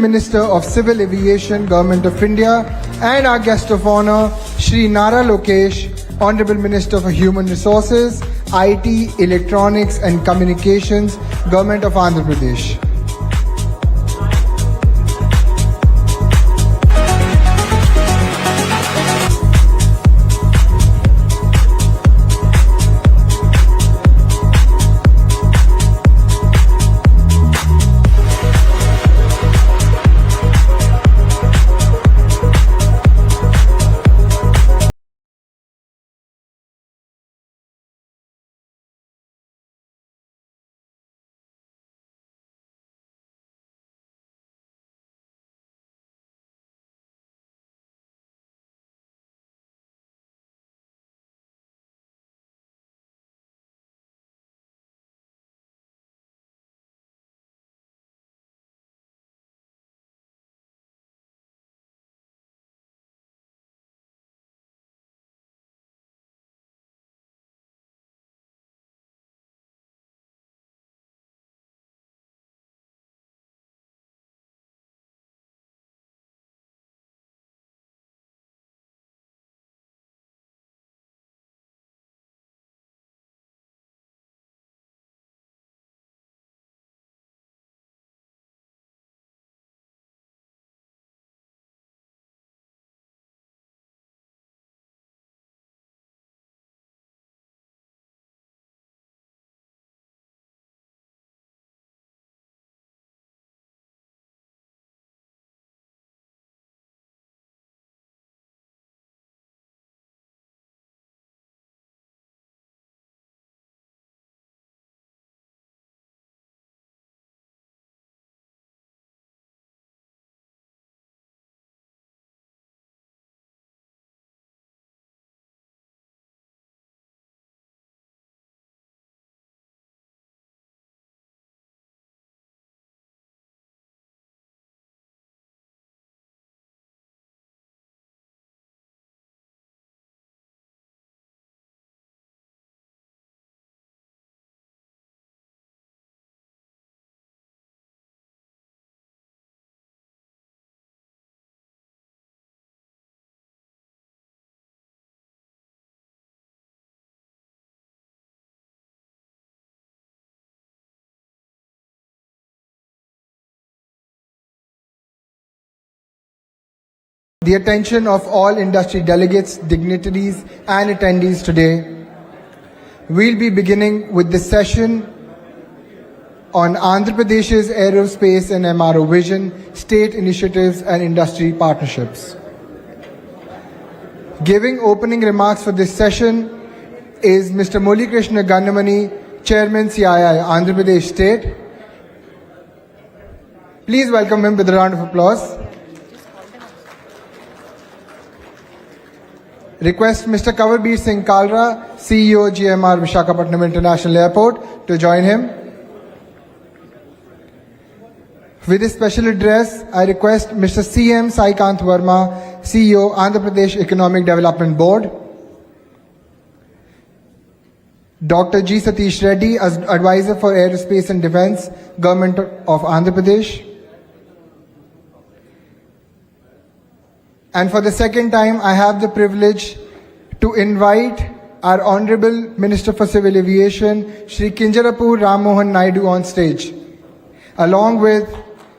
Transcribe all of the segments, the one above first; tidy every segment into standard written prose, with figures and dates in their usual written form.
Minister of Civil Aviation, Government of India, and our guest of honor, Shri Nara Lokesh, Honorable Minister for Human Resources, IT, Electronics and Communications, Government of Andhra Pradesh. The attention of all industry delegates, dignitaries and attendees today. We'll be beginning with this session on Andhra Pradesh's aerospace and MRO vision, state initiatives and industry partnerships. Giving opening remarks for this session is Mr. Murali Krishna Gandamani, Chairman CII, Andhra Pradesh State. Please welcome him with a round of applause. Request Mr. Kavalbir Singh Kalra, CEO GMR Visakhapatnam International Airport, to join him. With his special address, I request Mr. CM Saikant Verma, CEO Andhra Pradesh Economic Development Board. Dr. G. Satish Reddy, as Advisor for Aerospace and Defence, Government of Andhra Pradesh. And for the second time, I have the privilege to invite our Honorable Minister for Civil Aviation, Shri Kinjarapur Ram Mohan Naidu, on stage, along with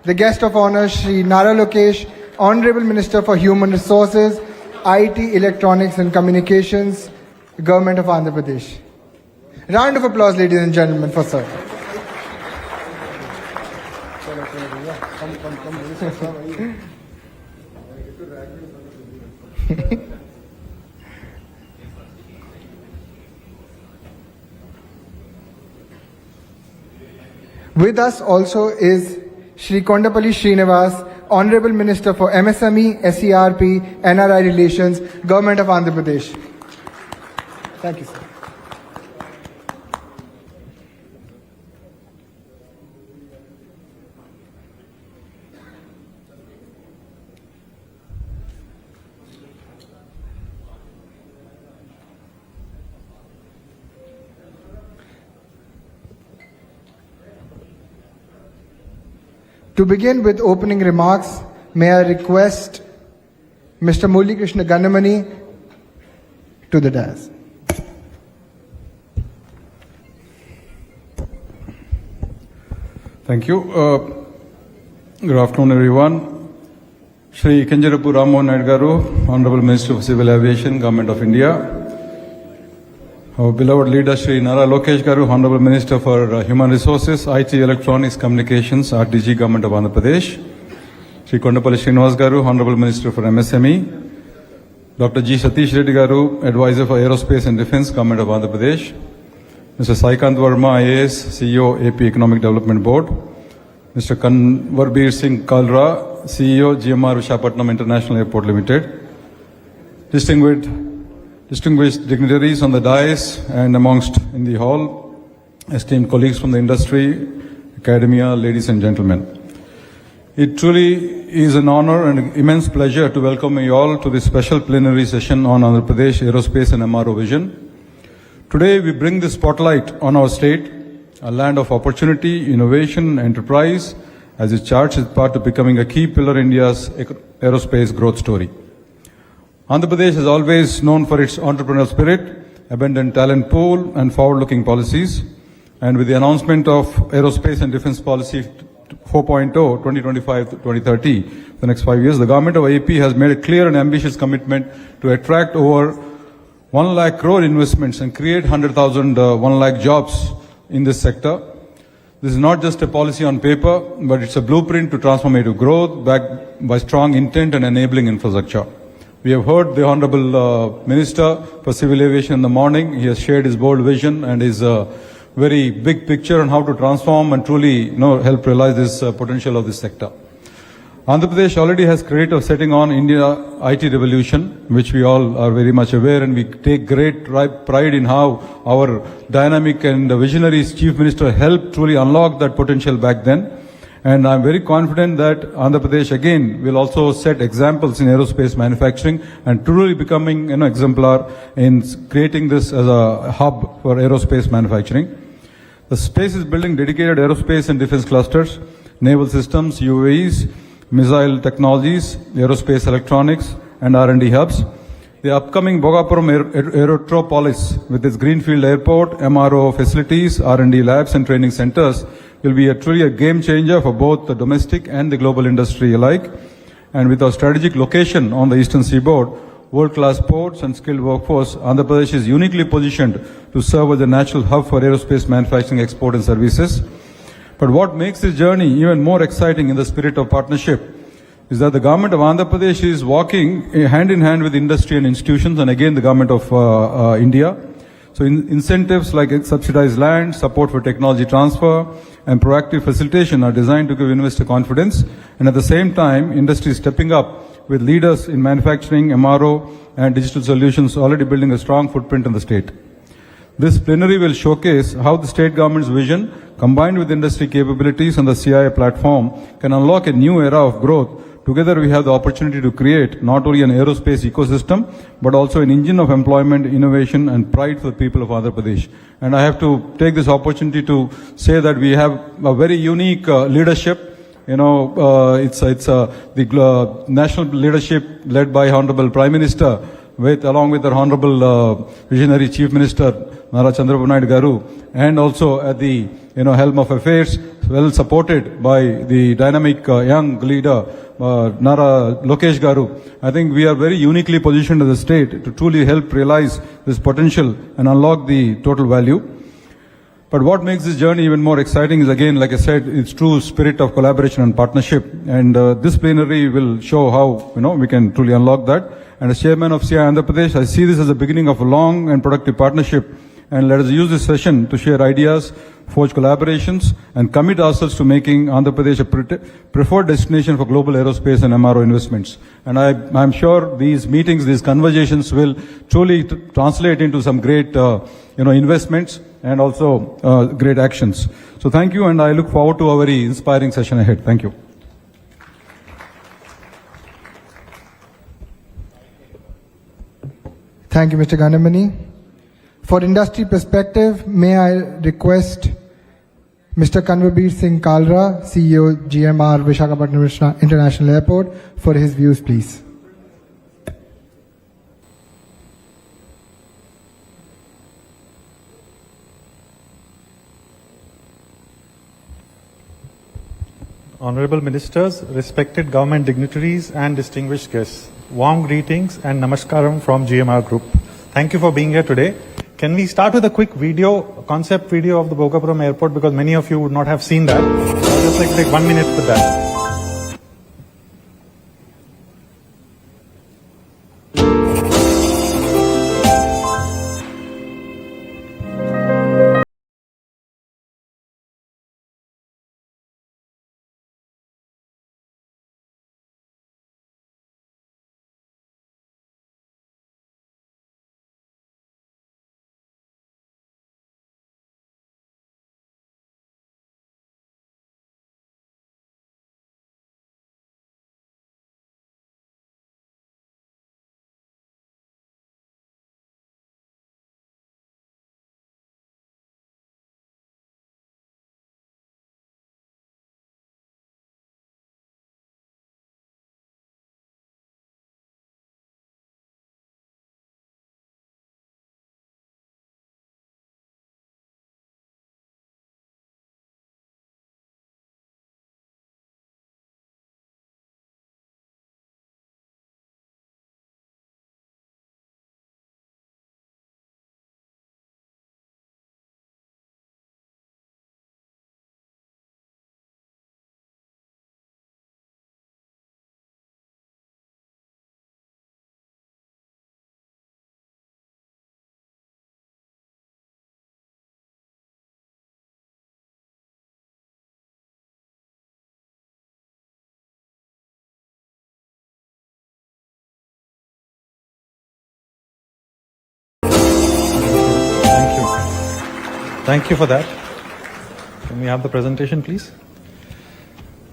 the guest of honor, Shri Nara Lokesh, Honorable Minister for Human Resources, IT, Electronics and Communications, Government of Andhra Pradesh. Round of applause, ladies and gentlemen, for sir. With us also is Shri Kondapalli Srinivas, Honorable Minister for MSME, SERP, NRI Relations, Government of Andhra Pradesh. Thank you, sir. To begin with opening remarks, may I request Mr. Murali Krishna Ganamani to the dais. Thank you. Good afternoon, everyone. Shri Kinjarapu Rammohan Naidu Garu, Honorable Minister of Civil Aviation, Government of India. Our beloved leader, Shri Nara Lokesh Garu, Honorable Minister for Human Resources, IT, Electronics, Communications, RDG, Government of Andhra Pradesh. Shri Kondapalli Srinivas Garu, Honorable Minister for MSME. Dr. G. Satish Reddy Garu, Advisor for Aerospace and Defence, Government of Andhra Pradesh. Mr. Saikant Verma, IAS, CEO, AP Economic Development Board. Mr. Kanwarbir Singh Kalra, CEO, GMR Visakhapatnam International Airport Limited. Distinguished dignitaries on the dais and amongst in the hall, esteemed colleagues from the industry, academia, ladies and gentlemen. It truly is an honor and immense pleasure to welcome you all to this special plenary session on Andhra Pradesh Aerospace and MRO Vision. Today we bring the spotlight on our state, a land of opportunity, innovation, enterprise, as it charts its path to becoming a key pillar in India's aerospace growth story. Andhra Pradesh is always known for its entrepreneurial spirit, abundant talent pool, and forward-looking policies. And with the announcement of Aerospace and Defence Policy 4.0, 2025-2030, the next 5 years, the government of AP has made a clear and ambitious commitment to attract over 1 lakh crore investments and create 100,000 1 lakh jobs in this sector. This is not just a policy on paper, but it's a blueprint to transformative growth backed by strong intent and enabling infrastructure. We have heard the Honorable Minister for Civil Aviation in the morning. He has shared his bold vision and his very big picture on how to transform and truly help realize this potential of this sector. Andhra Pradesh already has credit of setting on India IT revolution, which we all are very much aware, and we take great pride in how our dynamic and visionary Chief Minister helped truly unlock that potential back then. And I'm very confident that Andhra Pradesh again will also set examples in aerospace manufacturing and truly becoming exemplar in creating this as a hub for aerospace manufacturing. The space is building dedicated aerospace and defense clusters, naval systems, UAVs, missile technologies, aerospace electronics, and R&D hubs. The upcoming Bhogapuram Aerotropolis with its greenfield airport, MRO facilities, R&D labs and training centers will be truly a game changer for both the domestic and the global industry alike. And with our strategic location on the eastern seaboard, world-class ports and skilled workforce, Andhra Pradesh is uniquely positioned to serve as a natural hub for aerospace manufacturing, export and services. But what makes this journey even more exciting in the spirit of partnership is that the government of Andhra Pradesh is walking hand in hand with industry and institutions, and again the government of India. So incentives like subsidized land, support for technology transfer, and proactive facilitation are designed to give investor confidence. And at the same time, industry is stepping up with leaders in manufacturing, MRO, and digital solutions already building a strong footprint in the state. This plenary will showcase how the state government's vision, combined with industry capabilities on the CIA platform, can unlock a new era of growth. Together we have the opportunity to create not only an aerospace ecosystem, but also an engine of employment, innovation and pride for the people of Andhra Pradesh. And I have to take this opportunity to say that we have a very unique leadership. It's the national leadership led by Honorable Prime Minister, along with our Honorable Visionary Chief Minister, Nara Chandrababu Naidu Garu, and also at the helm of affairs, well supported by the dynamic young leader, Nara Lokesh Garu. I think we are very uniquely positioned as a state to truly help realize this potential and unlock the total value. But what makes this journey even more exciting is, again, like I said, its true spirit of collaboration and partnership. And this plenary will show how we can truly unlock that. And as chairman of CI Andhra Pradesh, I see this as the beginning of a long and productive partnership. And let us use this session to share ideas, forge collaborations, and commit ourselves to making Andhra Pradesh a preferred destination for global aerospace and MRO investments. And I'm sure these meetings, these conversations will truly translate into some great investments and also great actions. So thank you, and I look forward to a very inspiring session ahead. Thank you. Thank you, Mr. Ganamani. For industry perspective, may I request Mr. Kanwarbir Singh Kalra, CEO, GMR Visakhapatnam International Airport, for his views, please. Honorable Ministers, respected government dignitaries and distinguished guests, warm greetings and namaskaram from GMR Group. Thank you for being here today. Can we start with a quick video, concept video of the Bhogapuram Airport, because many of you would not have seen that. I'll just like to take 1 minute for that. Thank you for that. Can we have the presentation, please?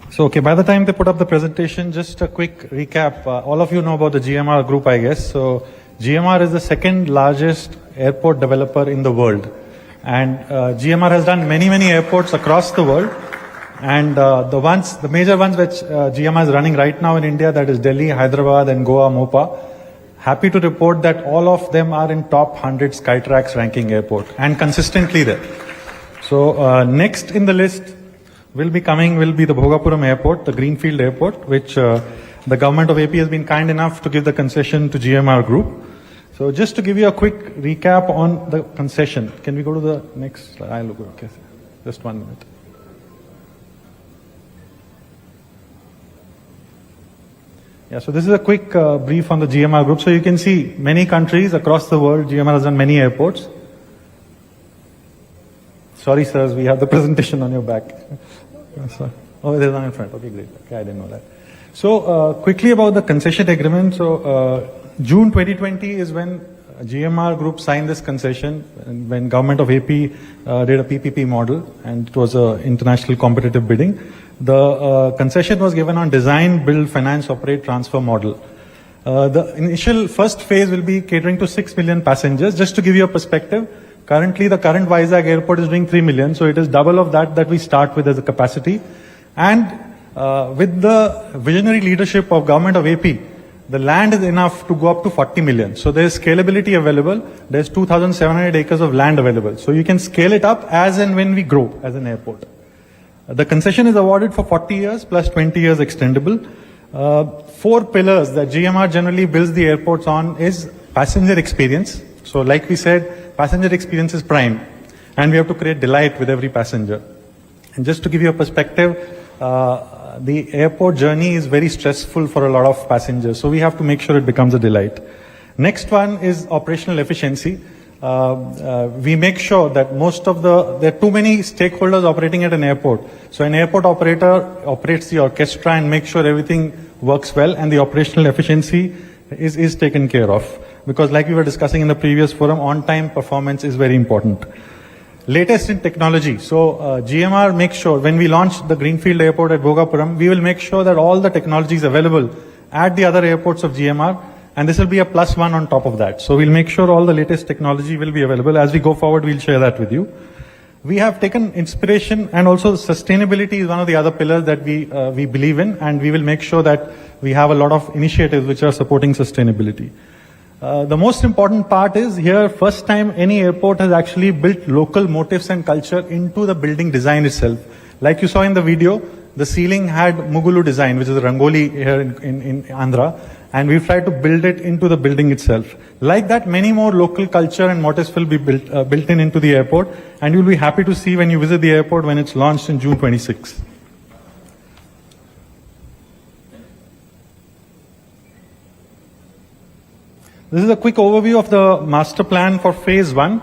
So, okay, by the time they put up the presentation, just a quick recap. All of you know about the GMR Group, I guess. So, GMR is the second largest airport developer in the world. And GMR has done many airports across the world. And the major ones which GMR is running right now in India, that is Delhi, Hyderabad and Goa, Mopa. Happy to report that all of them are in top 100 Skytrax ranking airport and consistently there. So next in the list will be the Bhogapuram Airport, the Greenfield Airport, which the government of AP has been kind enough to give the concession to GMR Group. So just to give you a quick recap on the concession, can we go to the next slide? I'll look, okay, just 1 minute. Yeah, so this is a quick brief on the GMR Group. So you can see many countries across the world, GMR has done many airports. Sorry, sirs, we have the presentation on your back. Oh, there's one in front. Okay, great. Okay, I didn't know that. So quickly about the concession agreement. So June 2020 is when GMR Group signed this concession, when government of AP did a PPP model, and it was an international competitive bidding. The concession was given on design, build, finance, operate, transfer model. The initial first phase will be catering to 6 million passengers. Just to give you a perspective, currently the current Vizag airport is doing 3 million, so it is double of that we start with as a capacity. And with the visionary leadership of government of AP, the land is enough to go up to 40 million. So there is scalability available. There's 2,700 acres of land available. So you can scale it up as and when we grow as an airport. The concession is awarded for 40 years plus 20 years extendable. 4 pillars that GMR generally builds the airports on is passenger experience. So like we said, passenger experience is prime. And we have to create delight with every passenger. And just to give you a perspective, the airport journey is very stressful for a lot of passengers. So we have to make sure it becomes a delight. Next one is operational efficiency. We make sure that there are too many stakeholders operating at an airport. So an airport operator operates the orchestra and makes sure everything works well and the operational efficiency is taken care of. Because like we were discussing in the previous forum, on-time performance is very important. Latest in technology. So GMR makes sure when we launch the Greenfield Airport at Bhogapuram, we will make sure that all the technology is available at the other airports of GMR. And this will be a +1 on top of that. So we'll make sure all the latest technology will be available. As we go forward, we'll share that with you. We have taken inspiration, and also sustainability is one of the other pillars that we believe in, and we will make sure that we have a lot of initiatives which are supporting sustainability. The most important part is here, first time any airport has actually built local motifs and culture into the building design itself. Like you saw in the video, the ceiling had Mugulu design, which is a Rangoli here in Andhra, and we've tried to build it into the building itself. Like that, many more local culture and motifs will be built into the airport, and you'll be happy to see when you visit the airport when it's launched in June 26. This is a quick overview of the master plan for phase 1.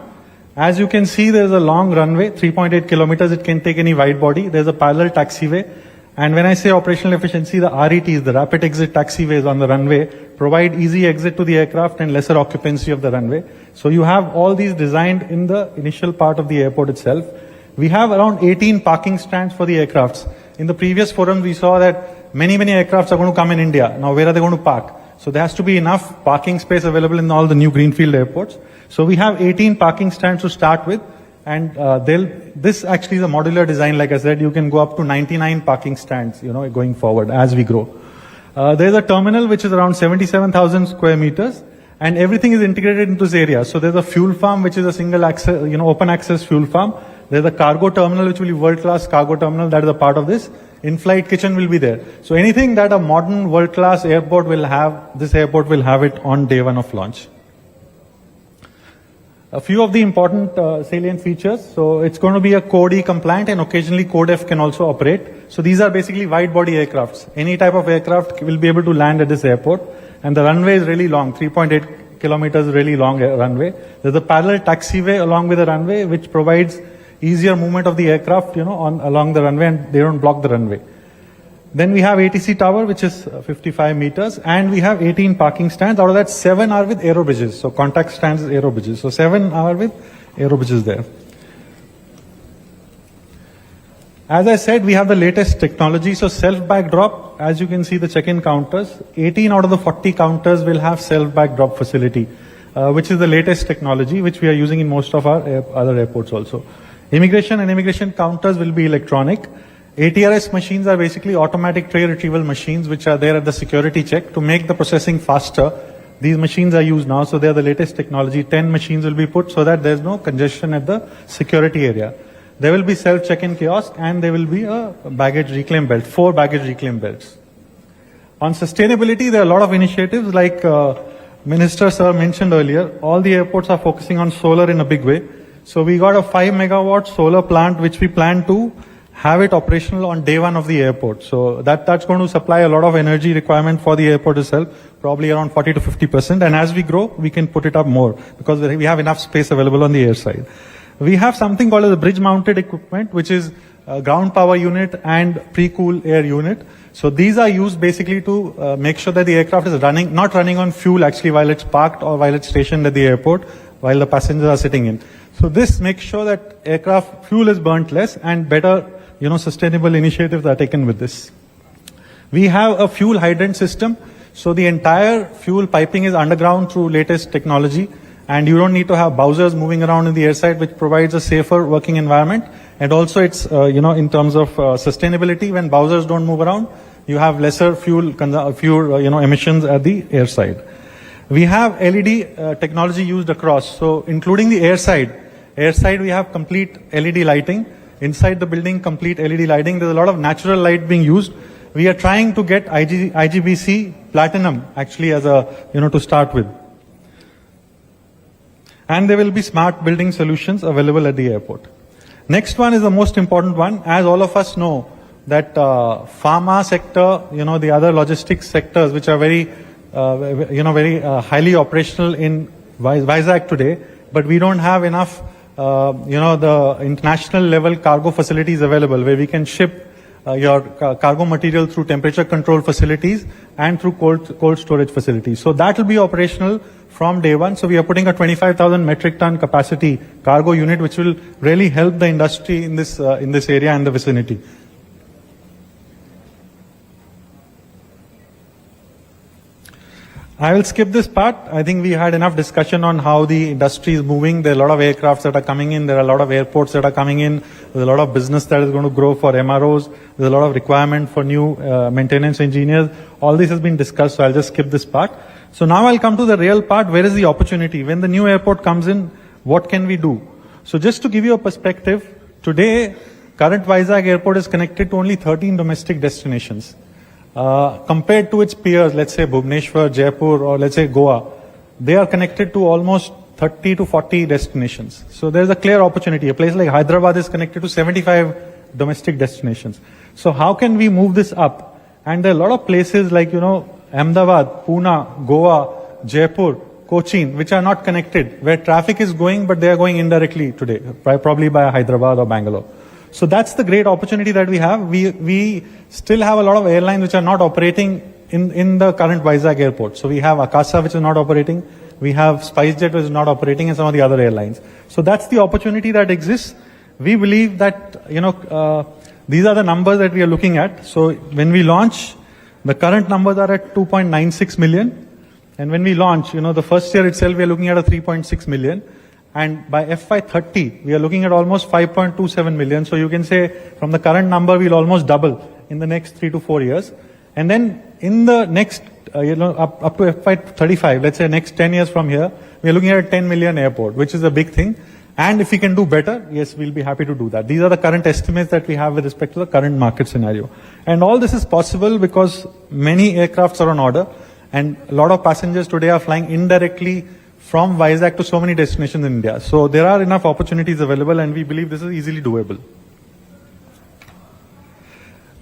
As you can see, there's a long runway, 3.8 kilometers. It can take any wide body. There's a parallel taxiway. And when I say operational efficiency, the RETs, the rapid exit taxiways on the runway, provide easy exit to the aircraft and lesser occupancy of the runway. So you have all these designed in the initial part of the airport itself. We have around 18 parking stands for the aircrafts. In the previous forum, we saw that many aircrafts are going to come in India. Now, where are they going to park? So there has to be enough parking space available in all the new greenfield airports. So we have 18 parking stands to start with. And this actually is a modular design. Like I said, you can go up to 99 parking stands, going forward as we grow. There's a terminal which is around 77,000 square meters, and everything is integrated into this area. So there's a fuel farm which is a single access, open access fuel farm. There's a cargo terminal which will be world-class cargo terminal. That is a part of this. In-flight kitchen will be there. So anything that a modern world-class airport will have, this airport will have it on day 1 of launch. A few of the important salient features. So it's going to be a Code E compliant, and occasionally Code F can also operate. So these are basically wide body aircrafts. Any type of aircraft will be able to land at this airport. And the runway is really long, 3.8 kilometers really long runway. There's a parallel taxiway along with the runway which provides easier movement of the aircraft, along the runway, and they don't block the runway. Then we have ATC tower, which is 55 meters, and we have 18 parking stands. Out of that, 7 are with aero bridges. So contact stands is aero bridges. So 7 are with aero bridges there. As I said, we have the latest technology. So self-bag drop, as you can see the check-in counters, 18 out of the 40 counters will have self-bag drop facility, which is the latest technology, which we are using in most of our other airports also. Immigration and immigration counters will be electronic. ATRS machines are basically automatic tray retrieval machines which are there at the security check to make the processing faster. These machines are used now, so they are the latest technology. 10 machines will be put so that there's no congestion at the security area. There will be self-check-in kiosk, and there will be a baggage reclaim belt, 4 baggage reclaim belts. On sustainability, there are a lot of initiatives like Minister Sir mentioned earlier. All the airports are focusing on solar in a big way. So we got a 5 megawatt solar plant which we plan to have it operational on day 1 of the airport. So that's going to supply a lot of energy requirement for the airport itself, probably around 40 to 50%. And as we grow, we can put it up more because we have enough space available on the air side. We have something called as a bridge mounted equipment, which is a ground power unit and pre-cool air unit. So these are used basically to make sure that the aircraft is not running on fuel actually while it's parked or while it's stationed at the airport while the passengers are sitting in. So this makes sure that aircraft fuel is burnt less and better sustainable initiatives are taken with this. We have a fuel hydrant system. So the entire fuel piping is underground through latest technology, and you don't need to have bowsers moving around in the airside, which provides a safer working environment. And also it's, in terms of sustainability, when bowsers don't move around, you have lesser fuel emissions at the airside. We have LED technology used across. So including the airside we have complete LED lighting. Inside the building, complete LED lighting. There's a lot of natural light being used. We are trying to get IGBC Platinum actually as to start with. And there will be smart building solutions available at the airport. Next one is the most important one. As all of us know that pharma sector, the other logistics sectors which are very highly operational in Vizag today, but we don't have enough the international level cargo facilities available where we can ship your cargo material through temperature control facilities and through cold storage facilities. So that will be operational from day 1. So we are putting a 25,000 metric ton capacity cargo unit which will really help the industry in this area and the vicinity. I will skip this part. I think we had enough discussion on how the industry is moving. There are a lot of aircrafts that are coming in. There are a lot of airports that are coming in. There's a lot of business that is going to grow for MROs. There's a lot of requirement for new maintenance engineers. All this has been discussed, so I'll just skip this part. So now I'll come to the real part. Where is the opportunity? When the new airport comes in, what can we do? So just to give you a perspective, today, current Vizag airport is connected to only 13 domestic destinations. Compared to its peers, let's say Bhubaneswar, Jaipur, or let's say Goa, they are connected to almost 30 to 40 destinations. So there's a clear opportunity. A place like Hyderabad is connected to 75 domestic destinations. So how can we move this up? And there are a lot of places like, Ahmedabad, Pune, Goa, Jaipur, Cochin, which are not connected, where traffic is going, but they are going indirectly today, probably by Hyderabad or Bangalore. So that's the great opportunity that we have. We still have a lot of airlines which are not operating in the current Vizag airport. So we have Akasa, which is not operating. We have SpiceJet, which is not operating, and some of the other airlines. So that's the opportunity that exists. We believe that, these are the numbers that we are looking at. So when we launch, the current numbers are at 2.96 million. And when we launch, the first year itself, we are looking at a 3.6 million. And by FY30, we are looking at almost 5.27 million. So you can say from the current number, we'll almost double in the next 3 to 4 years. And then in the next, up to FY35, let's say next 10 years from here, we are looking at a 10 million airport, which is a big thing. And if we can do better, yes, we'll be happy to do that. These are the current estimates that we have with respect to the current market scenario. And all this is possible because many aircrafts are on order and a lot of passengers today are flying indirectly from Vizag to so many destinations in India. So there are enough opportunities available and we believe this is easily doable.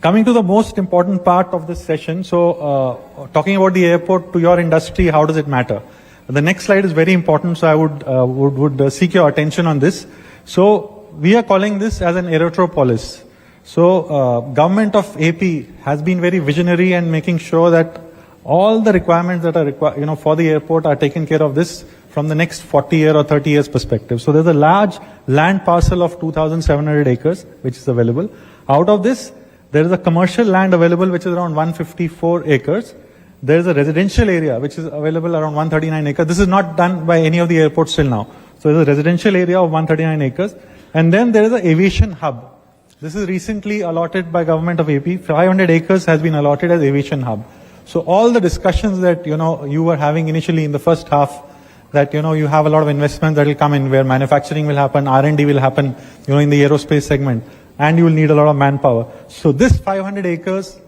Coming to the most important part of this session, so talking about the airport to your industry, how does it matter? The next slide is very important, so I would seek your attention on this. So we are calling this as an aerotropolis. So government of AP has been very visionary and making sure that all the requirements that are required, for the airport are taken care of this from the next 40 year or 30 years perspective. So there's a large land parcel of 2,700 acres which is available. Out of this, there is a commercial land available which is around 154 acres. There is a residential area which is available around 139 acres. This is not done by any of the airports till now. So there's a residential area of 139 acres. And then there is an aviation hub. This is recently allotted by government of AP. 500 acres has been allotted as aviation hub. So all the discussions that, you were having initially in the first half, that, you have a lot of investments that will come in where manufacturing will happen, R&D will happen, in the aerospace segment, and you will need a lot of manpower. So this 500 acres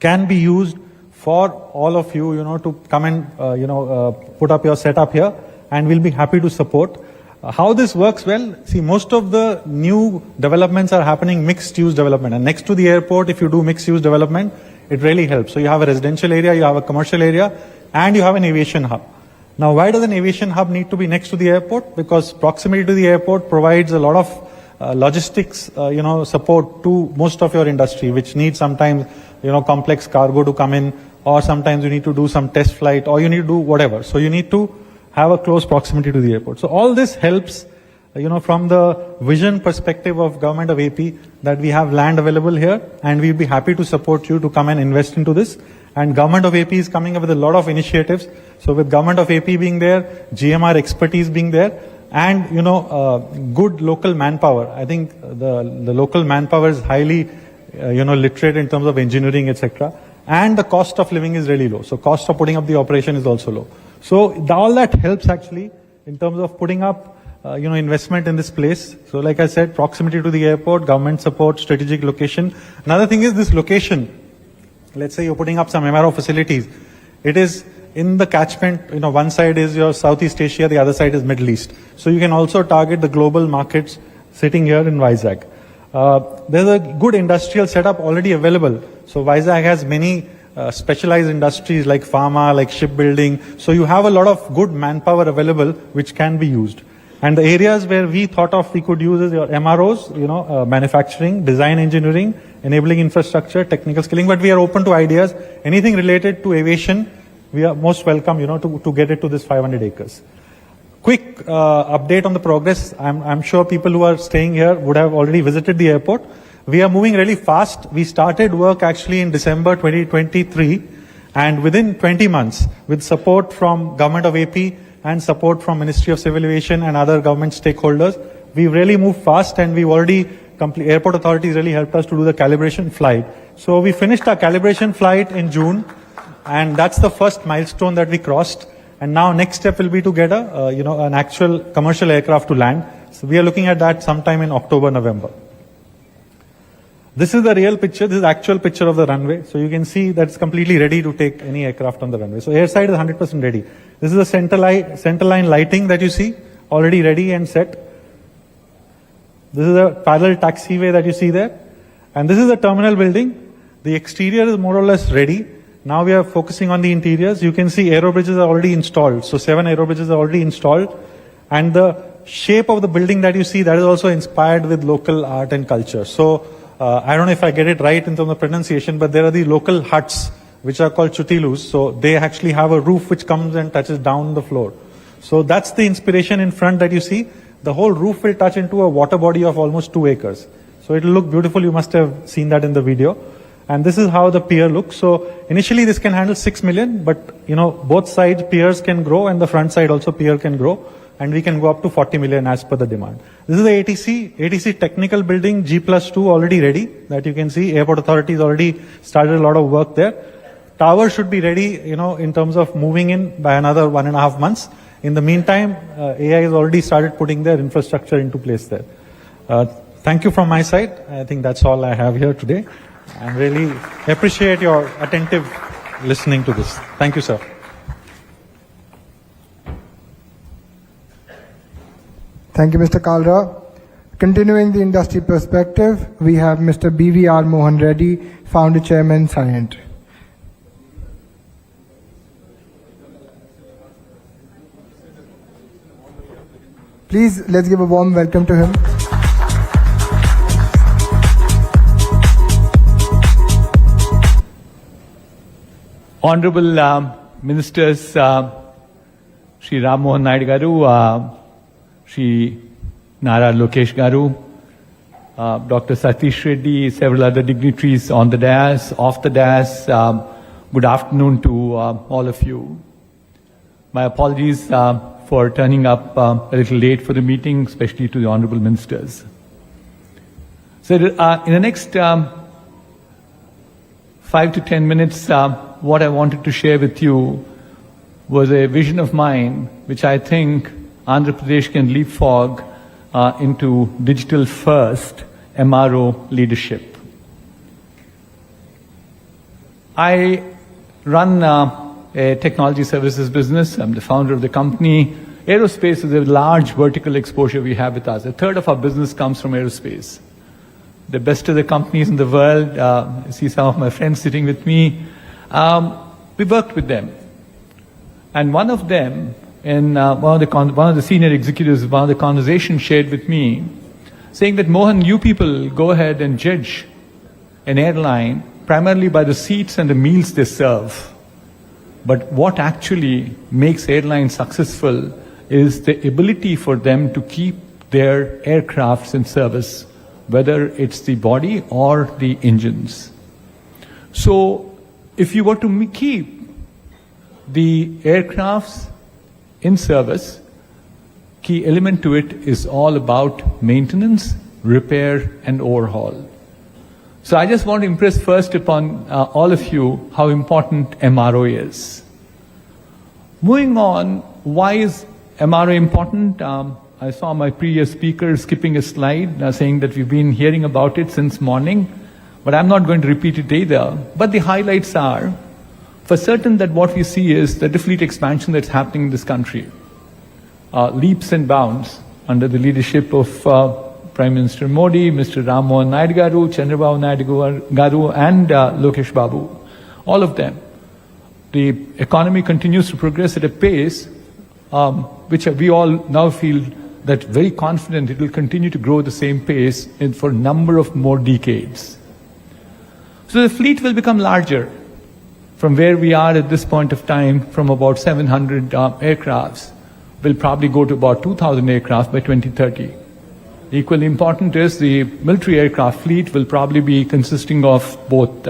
can be used for all of you, to come and, put up your setup here, and we'll be happy to support. How this works? Well, see, most of the new developments are happening mixed use development, and next to the airport, if you do mixed use development, it really helps. So you have a residential area, you have a commercial area, and you have an aviation hub. Now, why does an aviation hub need to be next to the airport? Because proximity to the airport provides a lot of logistics, support to most of your industry, which needs sometimes, complex cargo to come in, or sometimes you need to do some test flight, or you need to do whatever. So you need to have a close proximity to the airport. So all this helps, from the vision perspective of government of AP, that we have land available here, and we'll be happy to support you to come and invest into this. And government of AP is coming up with a lot of initiatives. So with government of AP being there, GMR expertise being there, and good local manpower. I think the local manpower is highly literate in terms of engineering, etc. And the cost of living is really low. So cost of putting up the operation is also low. So all that helps actually in terms of putting up investment in this place. So like I said, proximity to the airport, government support, strategic location. Another thing is this location. Let's say you're putting up some MRO facilities. It is in the catchment, one side is your Southeast Asia, the other side is Middle East. So you can also target the global markets sitting here in Vizag. There's a good industrial setup already available. So Vizag has many specialized industries like pharma, like shipbuilding. So you have a lot of good manpower available which can be used. And the areas where we thought of we could use is your MROs, manufacturing, design engineering, enabling infrastructure, technical skilling. But we are open to ideas. Anything related to aviation, we are most welcome, to get it to this 500 acres. Quick update on the progress. I'm sure people who are staying here would have already visited the airport. We are moving really fast. We started work actually in December 2023, And within 20 months, with support from Government of AP and support from Ministry of Civil Aviation and other government stakeholders, we've really moved fast, and we've already airport authorities really helped us to do the calibration flight. So we finished our calibration flight in June, and that's the first milestone that we crossed. And now next step will be to get an actual commercial aircraft to land. So we are looking at that sometime in October, November. This is the real picture. This is the actual picture of the runway. So you can see that it's completely ready to take any aircraft on the runway. So airside is 100% ready. This is the center line lighting that you see, already ready and set. This is a parallel taxiway that you see there. And this is the terminal building. The exterior is more or less ready. Now we are focusing on the interiors. You can see aero bridges are already installed. So 7 aero bridges are already installed. And the shape of the building that you see, that is also inspired with local art and culture. So I don't know if I get it right in terms of pronunciation, but there are the local huts which are called chutilus. So they actually have a roof which comes and touches down the floor. So that's the inspiration in front that you see. The whole roof will touch into a water body of almost 2 acres. So it will look beautiful. You must have seen that in the video. And this is how the pier looks. So initially this can handle 6 million, but both sides piers can grow, and the front side also pier can grow, and we can go up to 40 million as per the demand. This is the ATC technical building, G+2 already ready, that you can see. Airport authorities already started a lot of work there. Tower should be ready, in terms of moving in by another 1.5 months. In the meantime, AI has already started putting their infrastructure into place there. Thank you from my side. I think that's all I have here today. I really appreciate your attentive listening to this. Thank you, sir. Thank you, Mr. Kalra. Continuing the industry perspective, we have Mr. BVR Mohan Reddy, Founder Chairman, Cyient. Please, let's give a warm welcome to him. Honorable Ministers, Shri Ram Mohan Naidu Garu, Shri Nara Lokesh Garu, Dr. Satish Reddy, several other dignitaries on the dais, off the dais, good afternoon to all of you. My apologies for turning up a little late for the meeting, especially to the Honorable Ministers. So in the next 5 to 10 minutes, what I wanted to share with you was a vision of mine, which I think Andhra Pradesh can leapfrog into digital first MRO leadership. I run a technology services business. I'm the founder of the company. Aerospace is a large vertical exposure we have with us. A third of our business comes from aerospace. The best of the companies in the world, I see some of my friends sitting with me, we worked with them. And one of them, in one of the senior executives, one of the conversations shared with me, saying that, Mohan, you people go ahead and judge an airline primarily by the seats and the meals they serve. But what actually makes airlines successful is the ability for them to keep their aircrafts in service, whether it's the body or the engines. So if you were to keep the aircrafts in service, key element to it is all about maintenance, repair, and overhaul. So I just want to impress first upon all of you how important MRO is. Moving on, why is MRO important? I saw my previous speaker skipping a slide saying that we've been hearing about it since morning, but I'm not going to repeat it either. But the highlights are, for certain, that what we see is that the fleet expansion that's happening in this country. Leaps and bounds under the leadership of Prime Minister Modi, Mr. Ram Mohan Naidu Garu, Chandrababu Naidu Garu, and Lokesh Babu. All of them. The economy continues to progress at a pace which we all now feel that very confident it will continue to grow at the same pace for a number of more decades. So the fleet will become larger from where we are at this point of time, from about 700 aircrafts, will probably go to about 2,000 aircraft by 2030. Equally important is the military aircraft fleet will probably be consisting of both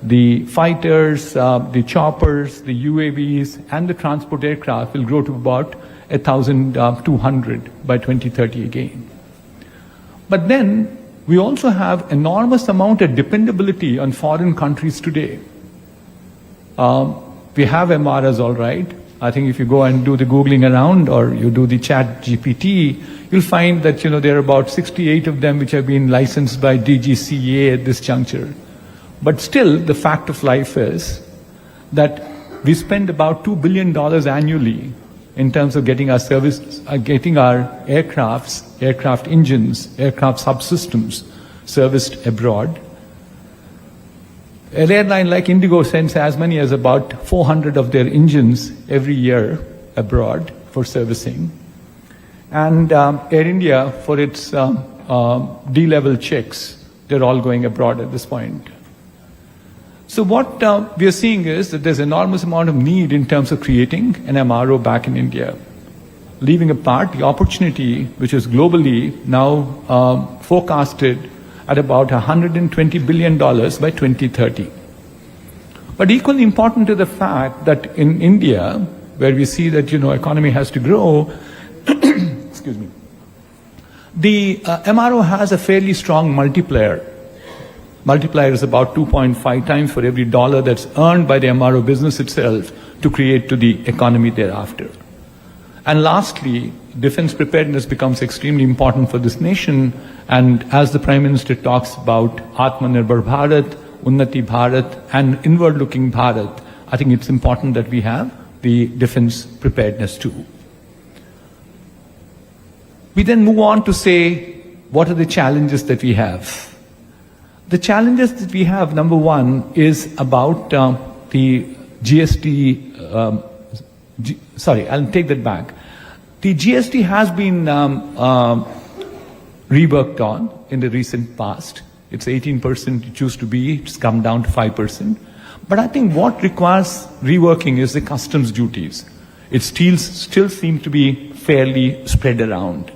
the fighters, the choppers, the UAVs, and the transport aircraft will grow to about 1,200 by 2030 again. But then we also have enormous amount of dependability on foreign countries today. We have MRs, all right. I think if you go and do the Googling around or you do the chat GPT, you'll find that, there are about 68 of them which have been licensed by DGCA at this juncture. But still, the fact of life is that we spend about $2 billion annually in terms of getting our services, getting our aircraft engines, aircraft subsystems serviced abroad. An airline like Indigo sends as many as about 400 of their engines every year abroad for servicing. And Air India, for its D-level checks, they're all going abroad at this point. So what we are seeing is that there's enormous amount of need in terms of creating an MRO back in India. Leaving apart the opportunity, which is globally now forecasted at about $120 billion by 2030. But equally important to the fact that in India, where we see that, economy has to grow, excuse me, the MRO has a fairly strong multiplier. Multiplier is about 2.5 times for every dollar that's earned by the MRO business itself to create to the economy thereafter. And lastly, defense preparedness becomes extremely important for this nation. And as the Prime Minister talks about Atmanirbhar Bharat, Unnati Bharat, and inward-looking Bharat, I think it's important that we have the defense preparedness too. We then move on to say, what are the challenges that we have? The challenges that we have, number one, is about the GST. I'll take that back. The GST has been reworked on in the recent past. It's 18% it used to be, it's come down to 5%. But I think what requires reworking is the customs duties. It still seem to be fairly spread around.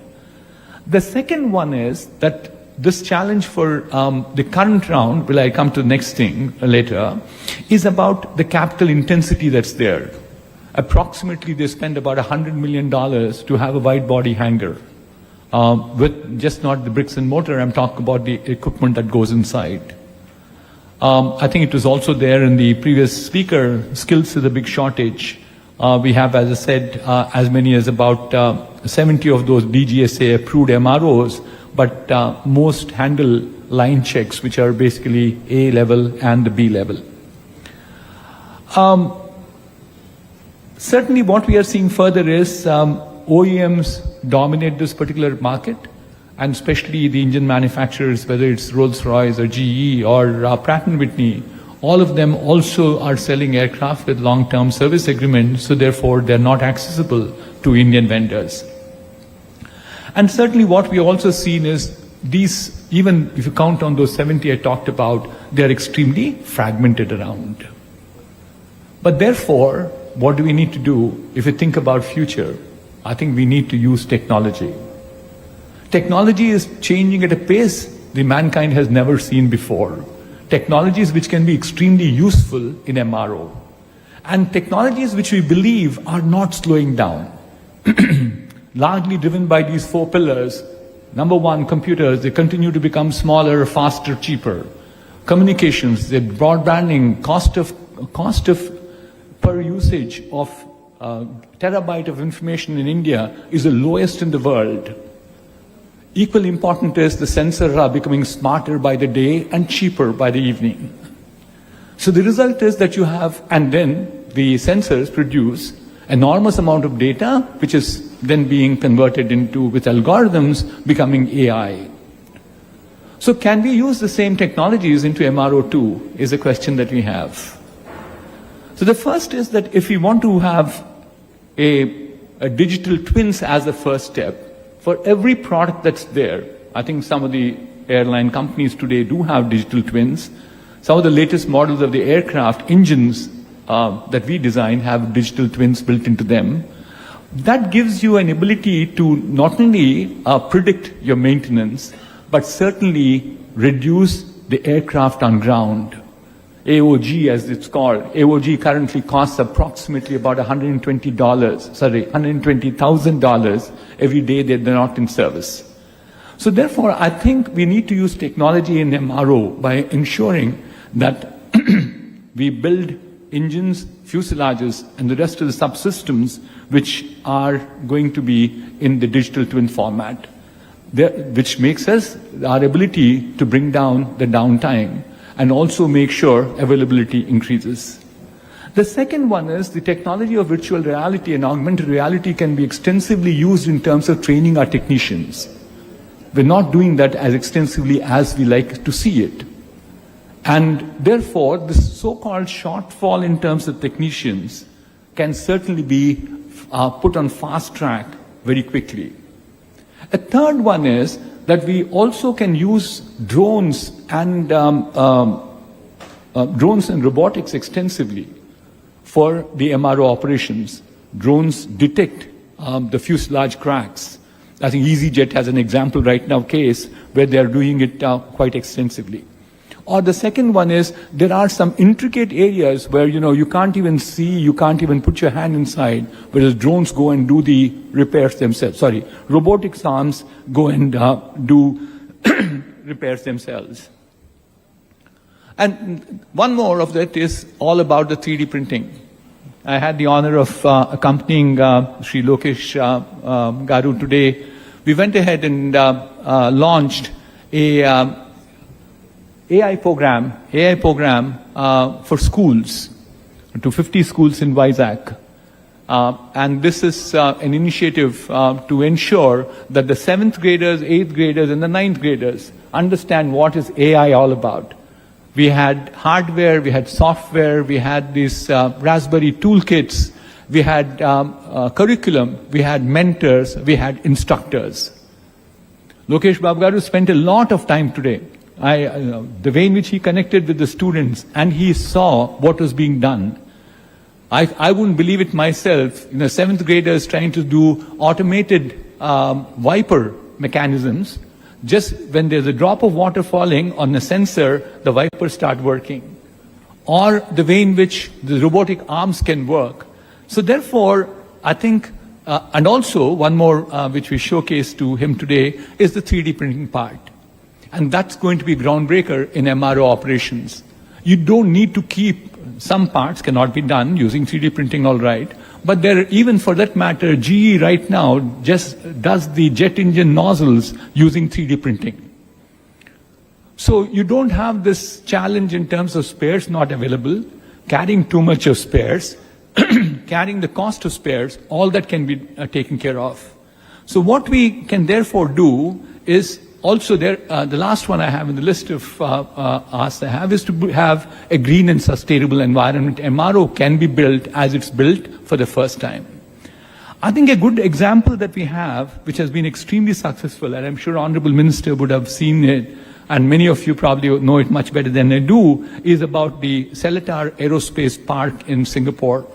The second one is that this challenge for the current round, will I come to the next thing later, is about the capital intensity that's there. Approximately they spend about $100 million to have a wide body hangar. With just not the bricks and mortar, I'm talking about the equipment that goes inside. I think it was also there in the previous speaker, skills is a big shortage. We have, as I said, as many as about 70 of those DGSA approved MROs, but most handle line checks, which are basically A level and the B level. Certainly what we are seeing further is OEMs dominate this particular market, and especially the engine manufacturers, whether it's Rolls-Royce or GE or Pratt & Whitney, all of them also are selling aircraft with long-term service agreements, so therefore they're not accessible to Indian vendors. And certainly what we also seen is these, even if you count on those 70 I talked about, they're extremely fragmented around. But therefore, what do we need to do if we think about future? I think we need to use technology. Technology is changing at a pace the mankind has never seen before. Technologies which can be extremely useful in MRO. And technologies which we believe are not slowing down. Largely driven by these four pillars. Number one, computers, they continue to become smaller, faster, cheaper. Communications, the broadbanding, cost of per usage of terabyte of information in India is the lowest in the world. Equally important is the sensors are becoming smarter by the day and cheaper by the evening. So the result is that you have, and then the sensors produce enormous amount of data, which is then being converted into, with algorithms, becoming AI. So can we use the same technologies into MRO too, is a question that we have. So the first is that if we want to have a digital twins as the first step, for every product that's there, I think some of the airline companies today do have digital twins. Some of the latest models of the aircraft engines that we design have digital twins built into them. That gives you an ability to not only predict your maintenance, but certainly reduce the aircraft on ground. AOG as it's called. AOG currently costs approximately about $120,000 every day that they're not in service. So therefore, I think we need to use technology in MRO by ensuring that we build engines, fuselages, and the rest of the subsystems which are going to be in the digital twin format, which makes us our ability to bring down the downtime and also make sure availability increases. The second one is the technology of virtual reality and augmented reality can be extensively used in terms of training our technicians. We're not doing that as extensively as we like to see it. And therefore, this so-called shortfall in terms of technicians can certainly be put on fast track very quickly. A third one is that we also can use drones and robotics extensively for the MRO operations. Drones detect the fuselage cracks. I think EasyJet has an example right now case where they are doing it quite extensively. Or the second one is there are some intricate areas where you can't even see, you can't even put your hand inside, whereas drones go and do the repairs themselves. Sorry, robotics arms go and do repairs themselves. And one more of that is all about the 3D printing. I had the honor of accompanying Sri Lokesh Garu today. We went ahead and launched a AI program for schools, to 50 schools in Vizag. And this is an initiative to ensure that the 7th graders, 8th graders, and the 9th graders understand what is AI all about. We had hardware, we had software, we had these Raspberry toolkits, we had curriculum, we had mentors, we had instructors. Lokesh Babgaru spent a lot of time today. The way in which he connected with the students and he saw what was being done. I wouldn't believe it myself. 7th graders trying to do automated wiper mechanisms. Just when there's a drop of water falling on a sensor, the wipers start working. Or the way in which the robotic arms can work. So therefore, I think, and also one more which we showcased to him today is the 3D printing part. And that's going to be groundbreaker in MRO operations. You don't need to keep, some parts cannot be done using 3D printing, all right. But there, even for that matter, GE right now just does the jet engine nozzles using 3D printing. So you don't have this challenge in terms of spares not available, carrying too much of spares, carrying the cost of spares, all that can be taken care of. So what we can therefore do is also there, the last one I have in the list of asks I have is to have a green and sustainable environment. MRO can be built as it's built for the first time. I think a good example that we have, which has been extremely successful, and I'm sure Honorable Minister would have seen it, and many of you probably know it much better than I do, is about the Seletar Aerospace Park in Singapore,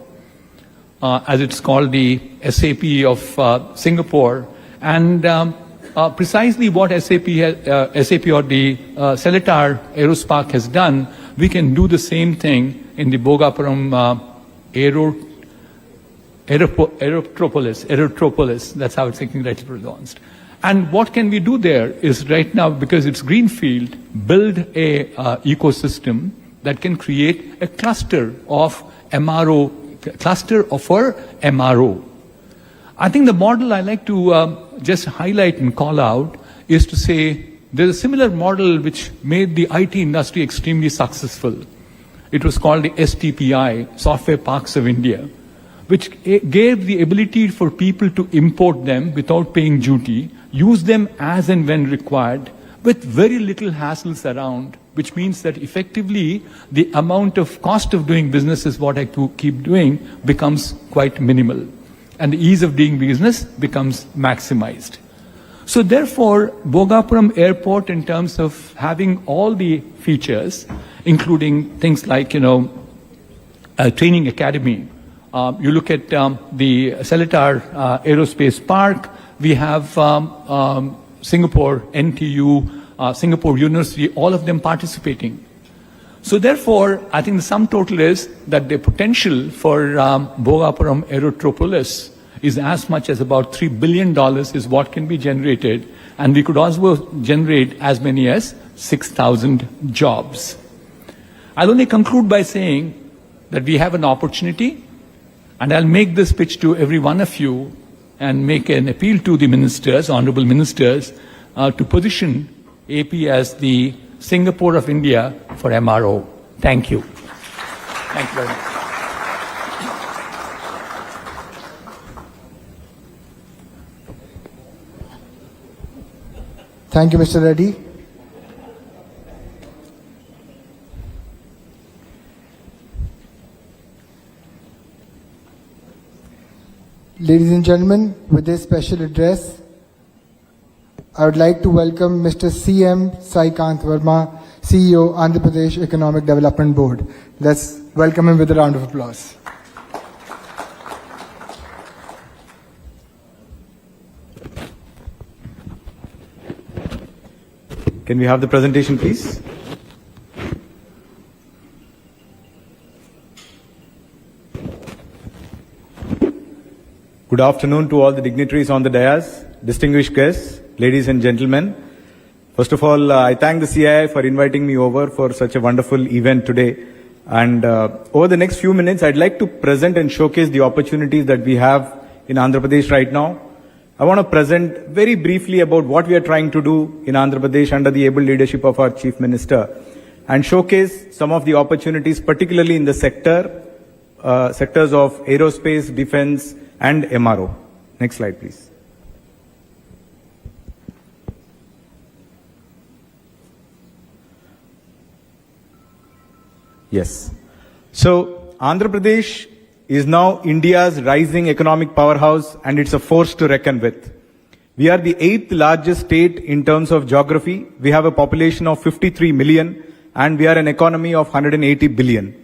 as it's called the SAP of Singapore. And precisely what SAP or the Seletar Aerospark has done, we can do the same thing in the Bogapuram Aerotropolis, that's how it's rightly pronounced. And what can we do there is right now, because it's greenfield, build a ecosystem that can create a cluster of MRO, for MRO. I think the model I like to just highlight and call out is to say there's a similar model which made the IT industry extremely successful. It was called the STPI, Software Parks of India, which gave the ability for people to import them without paying duty, use them as and when required, with very little hassles around, which means that effectively the amount of cost of doing business is what I keep doing becomes quite minimal. And the ease of doing business becomes maximized. So therefore, Bogapuram Airport, in terms of having all the features, including things like, training academy. You look at the Seletar Aerospace Park, we have Singapore, NTU, Singapore University, all of them participating. So therefore, I think the sum total is that the potential for Bhogapuram Aerotropolis is as much as about $3 billion is what can be generated, and we could also generate as many as 6,000 jobs. I'll only conclude by saying that we have an opportunity, and I'll make this pitch to every one of you and make an appeal to the ministers, honorable ministers, to position AP as the Singapore of India for MRO. Thank you. Thank you very much. Thank you, Mr. Reddy. Ladies and gentlemen, with this special address, I would like to welcome Mr. C.M. Saikant Verma, CEO, Andhra Pradesh Economic Development Board. Let's welcome him with a round of applause. Can we have the presentation, please? Good afternoon to all the dignitaries on the dais, distinguished guests, ladies and gentlemen. First of all, I thank the CII for inviting me over for such a wonderful event today. And over the next few minutes, I'd like to present and showcase the opportunities that we have in Andhra Pradesh right now. I want to present very briefly about what we are trying to do in Andhra Pradesh under the able leadership of our Chief Minister, and showcase some of the opportunities, particularly in the sectors of aerospace, defense, and MRO. Next slide, please. Yes. So, Andhra Pradesh is now India's rising economic powerhouse, and it's a force to reckon with. We are the 8th largest state in terms of geography. We have a population of 53 million, and we are an economy of 180 billion.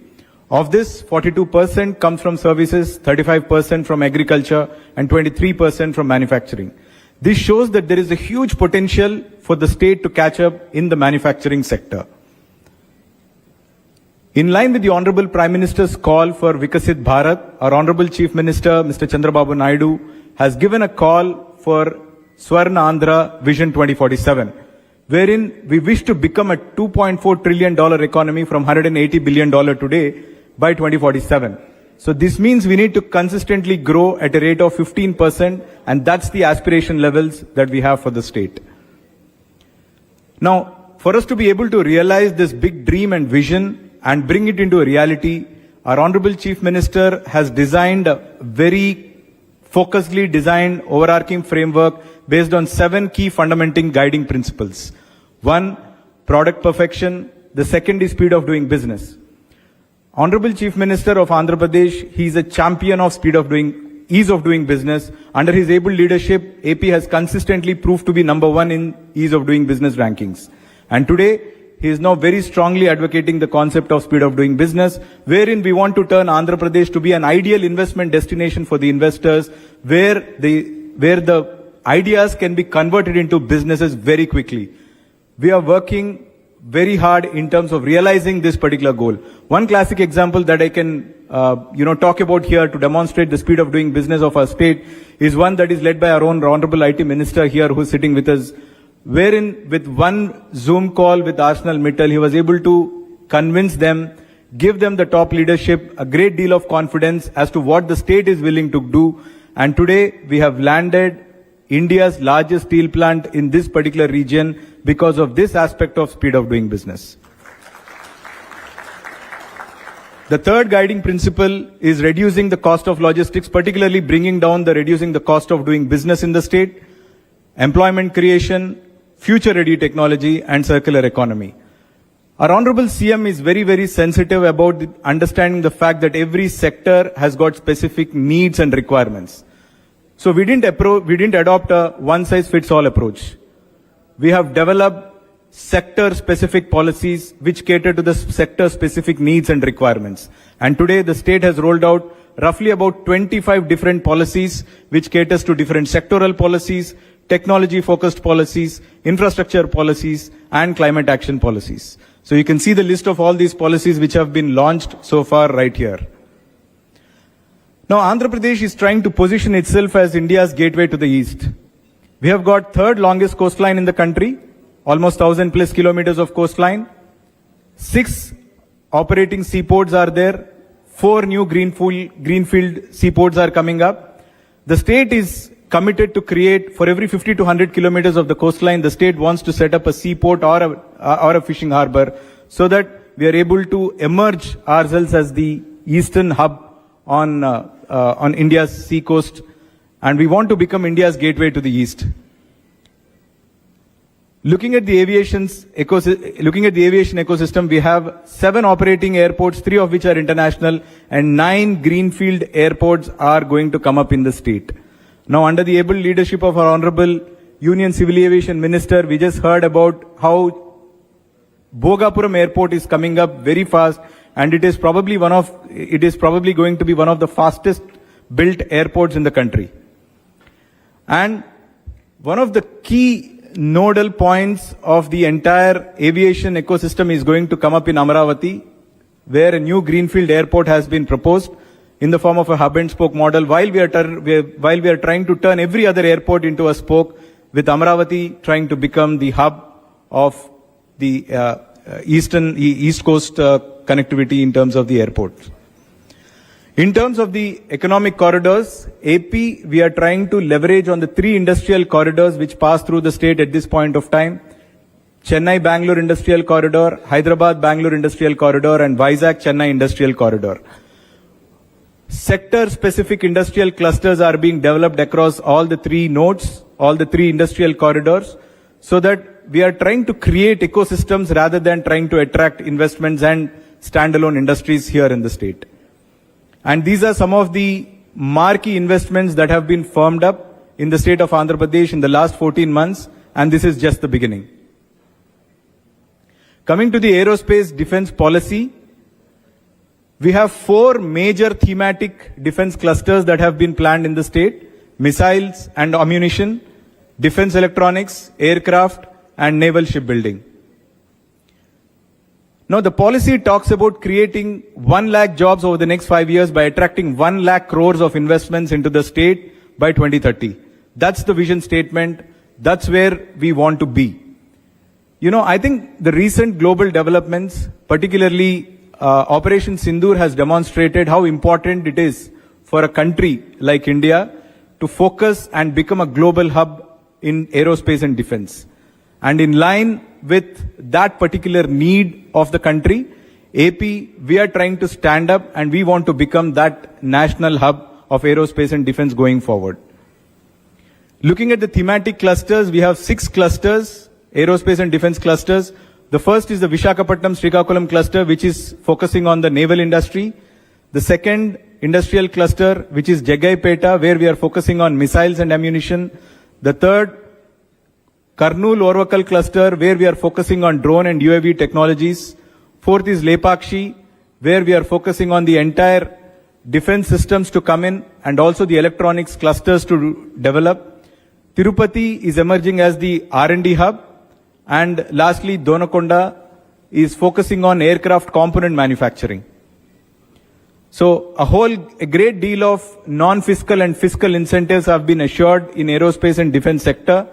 Of this, 42% comes from services, 35% from agriculture, and 23% from manufacturing. This shows that there is a huge potential for the state to catch up in the manufacturing sector. In line with the Honorable Prime Minister's call for Vikasit Bharat, our Honorable Chief Minister, Mr. Chandrababu Naidu, has given a call for Swarna Andhra Vision 2047, wherein we wish to become a $2.4 trillion economy from $180 billion today by 2047. So this means we need to consistently grow at a rate of 15%, and that's the aspiration levels that we have for the state. Now, for us to be able to realize this big dream and vision and bring it into a reality, our Honorable Chief Minister has designed a very focusedly designed overarching framework based on 7 key fundamental guiding principles. 1, product perfection. The second is speed of doing business. Honorable Chief Minister of Andhra Pradesh, he is a champion of ease of doing business. Under his able leadership, AP has consistently proved to be number 1 in ease of doing business rankings. And today, he is now very strongly advocating the concept of speed of doing business, wherein we want to turn Andhra Pradesh to be an ideal investment destination for the investors, where the ideas can be converted into businesses very quickly. We are working very hard in terms of realizing this particular goal. One classic example that I can talk about here to demonstrate the speed of doing business of our state is one that is led by our own Honorable IT Minister here, who is sitting with us, wherein with one Zoom call with Arsenal Mittal, he was able to convince them, give them the top leadership, a great deal of confidence as to what the state is willing to do. And today we have landed India's largest steel plant in this particular region because of this aspect of speed of doing business. The third guiding principle is reducing the cost of logistics, particularly reducing the cost of doing business in the state, employment creation, future-ready technology, and circular economy. Our Honorable CM is very, very sensitive about understanding the fact that every sector has got specific needs and requirements. So we didn't adopt a one-size-fits-all approach. We have developed sector-specific policies which cater to the sector-specific needs and requirements. And today the state has rolled out roughly about 25 different policies which caters to different sectoral policies, technology-focused policies, infrastructure policies, and climate action policies. So you can see the list of all these policies which have been launched so far right here. Now Andhra Pradesh is trying to position itself as India's gateway to the east. We have got third longest coastline in the country, almost 1,000 plus kilometers of coastline. 6 operating seaports are there. 4 new greenfield seaports are coming up. The state is committed to create, for every 50 to 100 kilometers of the coastline, the state wants to set up a seaport or a fishing harbor so that we are able to emerge ourselves as the eastern hub on India's sea coast, and we want to become India's gateway to the east. Looking at the aviation ecosystem, we have 7 operating airports, 3 of which are international, and 9 greenfield airports are going to come up in the state. Now, under the able leadership of our Honorable Union Civil Aviation Minister, we just heard about how Bhogapuram Airport is coming up very fast, and it is probably going to be one of the fastest built airports in the country. And one of the key nodal points of the entire aviation ecosystem is going to come up in Amaravati, where a new greenfield airport has been proposed in the form of a hub and spoke model, while we are trying to turn every other airport into a spoke, with Amaravati trying to become the hub of the east coast connectivity in terms of the airports. In terms of the economic corridors, AP, we are trying to leverage on the 3 industrial corridors which pass through the state at this point of time. Chennai-Bangalore Industrial Corridor, Hyderabad-Bangalore Industrial Corridor, and Vizag-Chennai Industrial Corridor. Sector-specific industrial clusters are being developed across all the 3 nodes, all the 3 industrial corridors, so that we are trying to create ecosystems rather than trying to attract investments and standalone industries here in the state. And these are some of the marquee investments that have been firmed up in the state of Andhra Pradesh in the last 14 months, and this is just the beginning. Coming to the aerospace defense policy, we have 4 major thematic defense clusters that have been planned in the state: missiles and ammunition, defense electronics, aircraft, and naval shipbuilding. Now, the policy talks about creating 1 lakh jobs over the next 5 years by attracting 1 lakh crores of investments into the state by 2030. That's the vision statement. That's where we want to be. You know, I think the recent global developments, particularly Operation Sindoor, has demonstrated how important it is for a country like India to focus and become a global hub in aerospace and defense. And in line with that particular need of the country, AP, we are trying to stand up and we want to become that national hub of aerospace and defense going forward. Looking at the thematic clusters, we have 6 clusters, aerospace and defense clusters. The first is the Visakhapatnam Srikakulam cluster, which is focusing on the naval industry. The second industrial cluster, which is Jagaipeta, where we are focusing on missiles and ammunition. The third, Karnool Orvakal cluster, where we are focusing on drone and UAV technologies. Fourth is Lepakshi, where we are focusing on the entire defense systems to come in and also the electronics clusters to develop. Tirupati is emerging as the R&D hub. And lastly, Donakonda is focusing on aircraft component manufacturing. So a great deal of non-fiscal and fiscal incentives have been assured in aerospace and defense sector.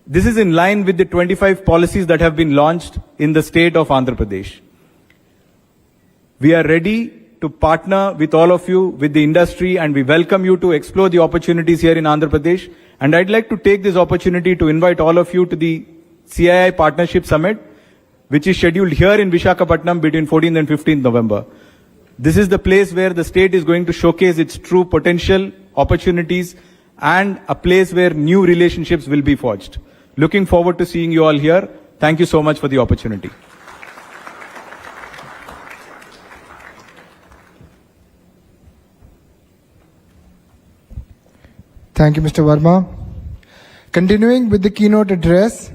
This is in line with the 25 policies that have been launched in the state of Andhra Pradesh. We are ready to partner with all of you, with the industry, and we welcome you to explore the opportunities here in Andhra Pradesh. And I'd like to take this opportunity to invite all of you to the CII Partnership Summit, which is scheduled here in Visakhapatnam between 14th and 15th November. This is the place where the state is going to showcase its true potential, opportunities, and a place where new relationships will be forged. Looking forward to seeing you all here. Thank you so much for the opportunity. Thank you, Mr. Verma. Continuing with the keynote address,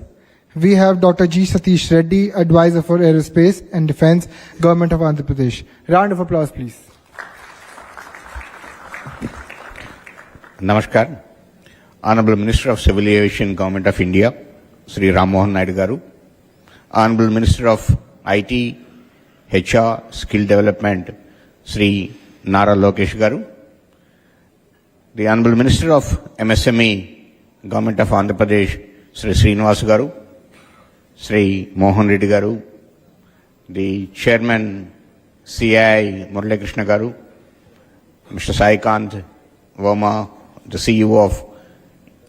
we have Dr. G. Satish Reddy, Advisor for Aerospace and Defense, Government of Andhra Pradesh. Round of applause, please. Namaskar. Honorable Minister of Civil Aviation, Government of India, Sri Ram Mohan Naidu Garu. Honorable Minister of IT, HR, Skill Development, Sri Nara Lokesh Garu, the Honorable Minister of MSME, Government of Andhra Pradesh, Sri Srinivas Garu, Sri Mohan Reddy Garu, the Chairman CI Murali Krishna Garu, Mr. Sai Kant Verma, the CEO of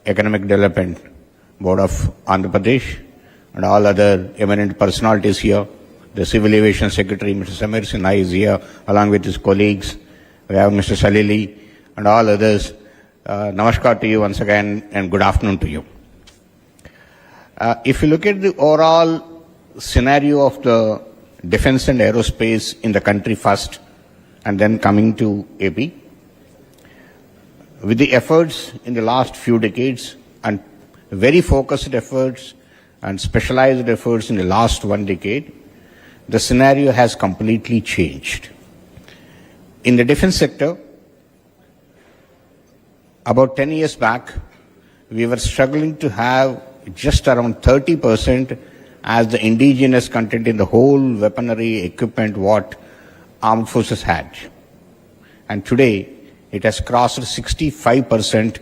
Economic Development Board of Andhra Pradesh, and all other eminent personalities here. The Civil Aviation Secretary, Mr. Samir Sinha, is here along with his colleagues. We have Mr. Salili and all others. Namaskar to you once again and good afternoon to you. If you look at the overall scenario of the defense and aerospace in the country first and then coming to AP, with the efforts in the last few decades and very focused efforts and specialized efforts in the last one decade, the scenario has completely changed. In the defense sector, about 10 years back, we were struggling to have just around 30% as the indigenous content in the whole weaponry equipment what armed forces had. And today, it has crossed 65%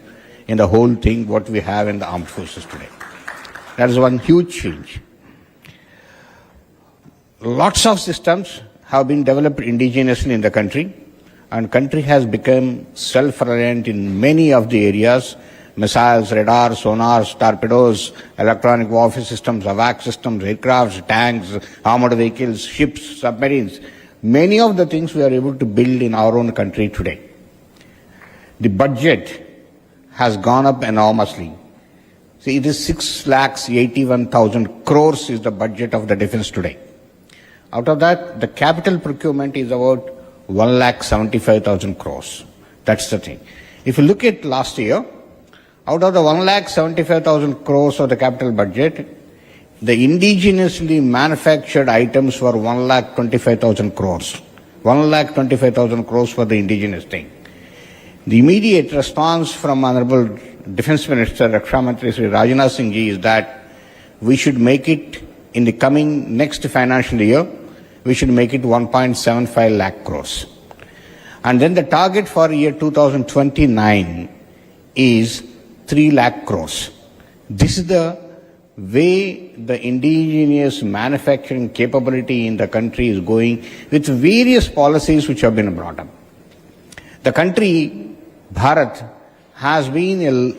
in the whole thing what we have in the armed forces today. That is one huge change. Lots of systems have been developed indigenously in the country, and country has become self-reliant in many of the areas: missiles, radars, sonars, torpedoes, electronic warfare systems, AWACS systems, aircrafts, tanks, armored vehicles, ships, submarines. Many of the things we are able to build in our own country today. The budget has gone up enormously. See, it is 6,81,000 crores is the budget of the defense today. Out of that, the capital procurement is about 1,75,000 crores. That's the thing. If you look at last year, out of the 1,75,000 crores of the capital budget, the indigenously manufactured items were 1,25,000 crores. 1,25,000 crores for the indigenous thing. The immediate response from Honorable Defense Minister Raksha Mantri Sri Rajnath Singh ji is that we should make it in the coming next financial year, we should make it 1.75 lakh crores. And then the target for year 2029 is 3 lakh crores. This is the way the indigenous manufacturing capability in the country is going with various policies which have been brought up. The country, Bharat, has been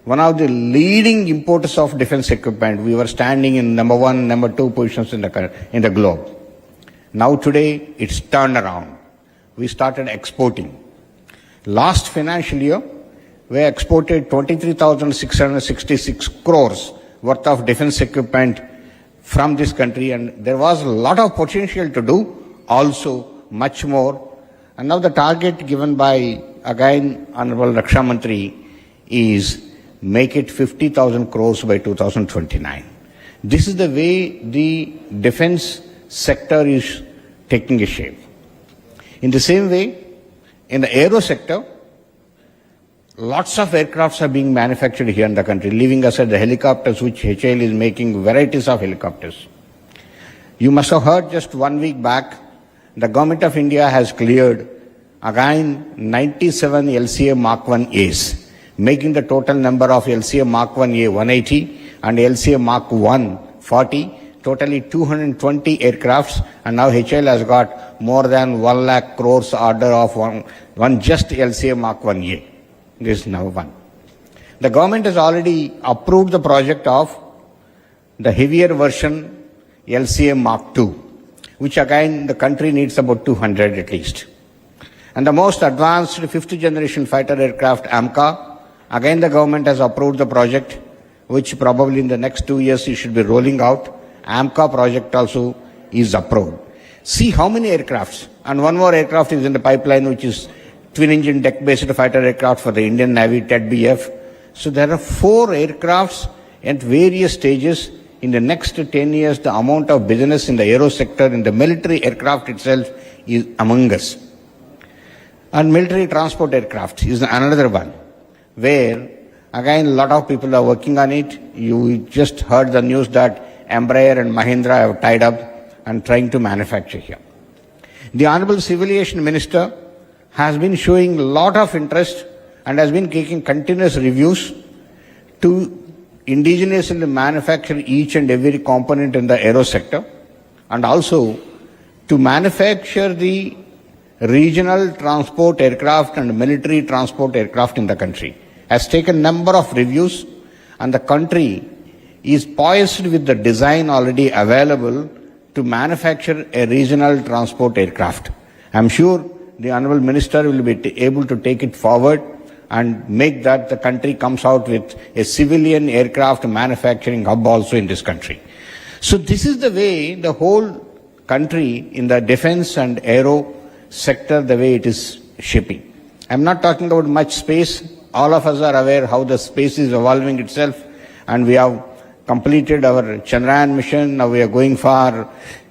one of the leading importers of defense equipment. We were standing in number 1, number 2 positions in the globe. Now today, it's turned around. We started exporting. Last financial year, we exported 23,666 crores worth of defense equipment from this country, and there was a lot of potential to do, also much more. And now the target given by, again, Honorable Raksha Mantri is make it 50,000 crores by 2029. This is the way the defense sector is taking a shape. In the same way, in the aero sector, lots of aircrafts are being manufactured here in the country, leaving aside the helicopters, which HAL is making varieties of helicopters. You must have heard just 1 week back, the Government of India has cleared again 97 LCA Mark 1As, making the total number of LCA Mark 1A 180 and LCA Mark 1 40, totally 220 aircrafts, and now HAL has got more than 1 lakh crores order of one just LCA Mark 1A. This is number one. The government has already approved the project of the heavier version LCA Mark 2, which again the country needs about 200 at least. And the most advanced 5th generation fighter aircraft AMCA, again the government has approved the project, which probably in the next 2 years it should be rolling out. AMCA project also is approved. See how many aircrafts, and one more aircraft is in the pipeline, which is twin-engine deck-based fighter aircraft for the Indian Navy, TED-BF. So there are 4 aircrafts at various stages. In the next 10 years, the amount of business in the aero sector, in the military aircraft itself, is among us. And military transport aircraft is another one, where again a lot of people are working on it. You just heard the news that Embraer and Mahindra have tied up and trying to manufacture here. The Honorable Civil Aviation Minister has been showing a lot of interest and has been taking continuous reviews to indigenously manufacture each and every component in the aero sector, and also to manufacture the regional transport aircraft and military transport aircraft in the country. Has taken number of reviews, and the country is poised with the design already available to manufacture a regional transport aircraft. I'm sure the Honorable Minister will be able to take it forward and make that the country comes out with a civilian aircraft manufacturing hub also in this country. So this is the way the whole country in the defense and aero sector, the way it is shaping. I'm not talking about much space. All of us are aware how the space is evolving itself, and we have completed our Chandrayaan mission. Now we are going for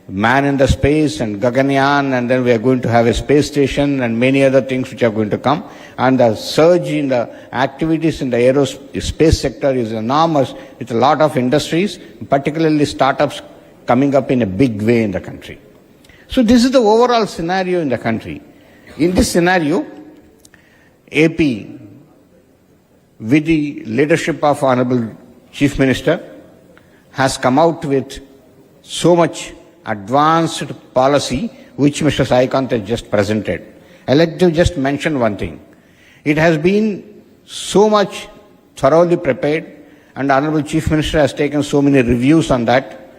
man in the space and Gaganyaan, and then we are going to have a space station and many other things which are going to come. And the surge in the activities in the aerospace sector is enormous, with a lot of industries, particularly startups, coming up in a big way in the country. So this is the overall scenario in the country. In this scenario, AP, with the leadership of Honorable Chief Minister, has come out with so much advanced policy which Mr. Sai Kant has just presented. I'd like to just mention one thing. It has been so much thoroughly prepared, and Honorable Chief Minister has taken so many reviews on that,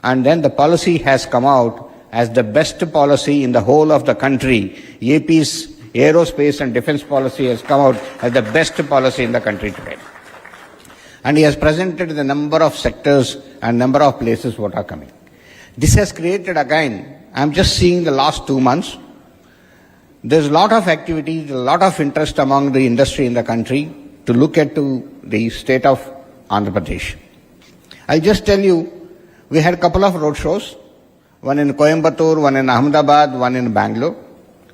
and then the policy has come out as the best policy in the whole of the country. AP's aerospace and defense policy has come out as the best policy in the country today. And he has presented the number of sectors and number of places what are coming. This has created again, I'm just seeing the last 2 months, there's a lot of activity, a lot of interest among the industry in the country to look at to the state of Andhra Pradesh. I'll just tell you, we had a couple of road shows, one in Coimbatore, one in Ahmedabad, one in Bangalore.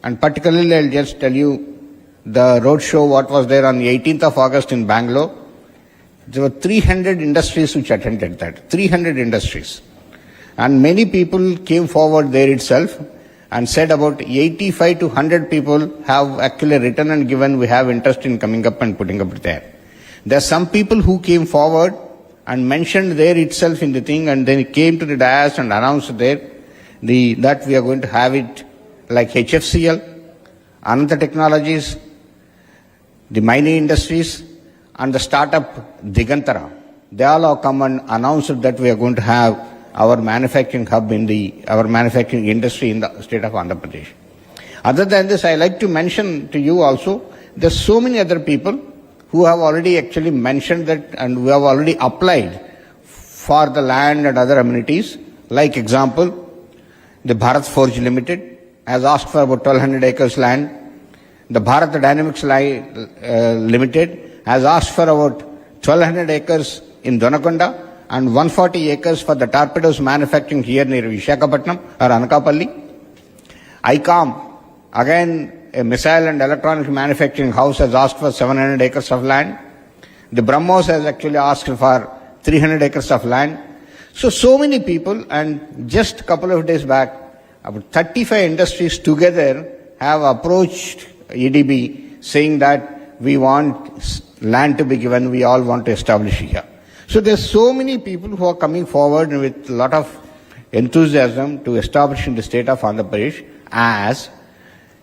And particularly I'll just tell you the road show what was there on the 18th of August in Bangalore. There were 300 industries which attended that, 300 industries. And many people came forward there itself and said about 85 to 100 people have actually written and given we have interest in coming up and putting up there. There are some people who came forward and mentioned there itself in the thing, and then came to the dais and announced there that we are going to have it like HFCL, Ananta Technologies, the mining industries, and the startup Digantara. They all have come and announced that we are going to have our manufacturing hub in our manufacturing industry in the state of Andhra Pradesh. Other than this, I like to mention to you also, there's so many other people who have already actually mentioned that and who have already applied for the land and other amenities. Like example, the Bharat Forge Limited has asked for about 1200 acres land. The Bharat Dynamics Limited has asked for about 1200 acres in Donakonda and 140 acres for the torpedoes manufacturing here near Visakhapatnam or Anakapalli. ICOM, again a missile and electronic manufacturing house, has asked for 700 acres of land. The BrahMos has actually asked for 300 acres of land. So many people, and just a couple of days back, about 35 industries together have approached EDB saying that we want land to be given, we all want to establish here. So there's so many people who are coming forward with a lot of enthusiasm to establish in the state of Andhra Pradesh, as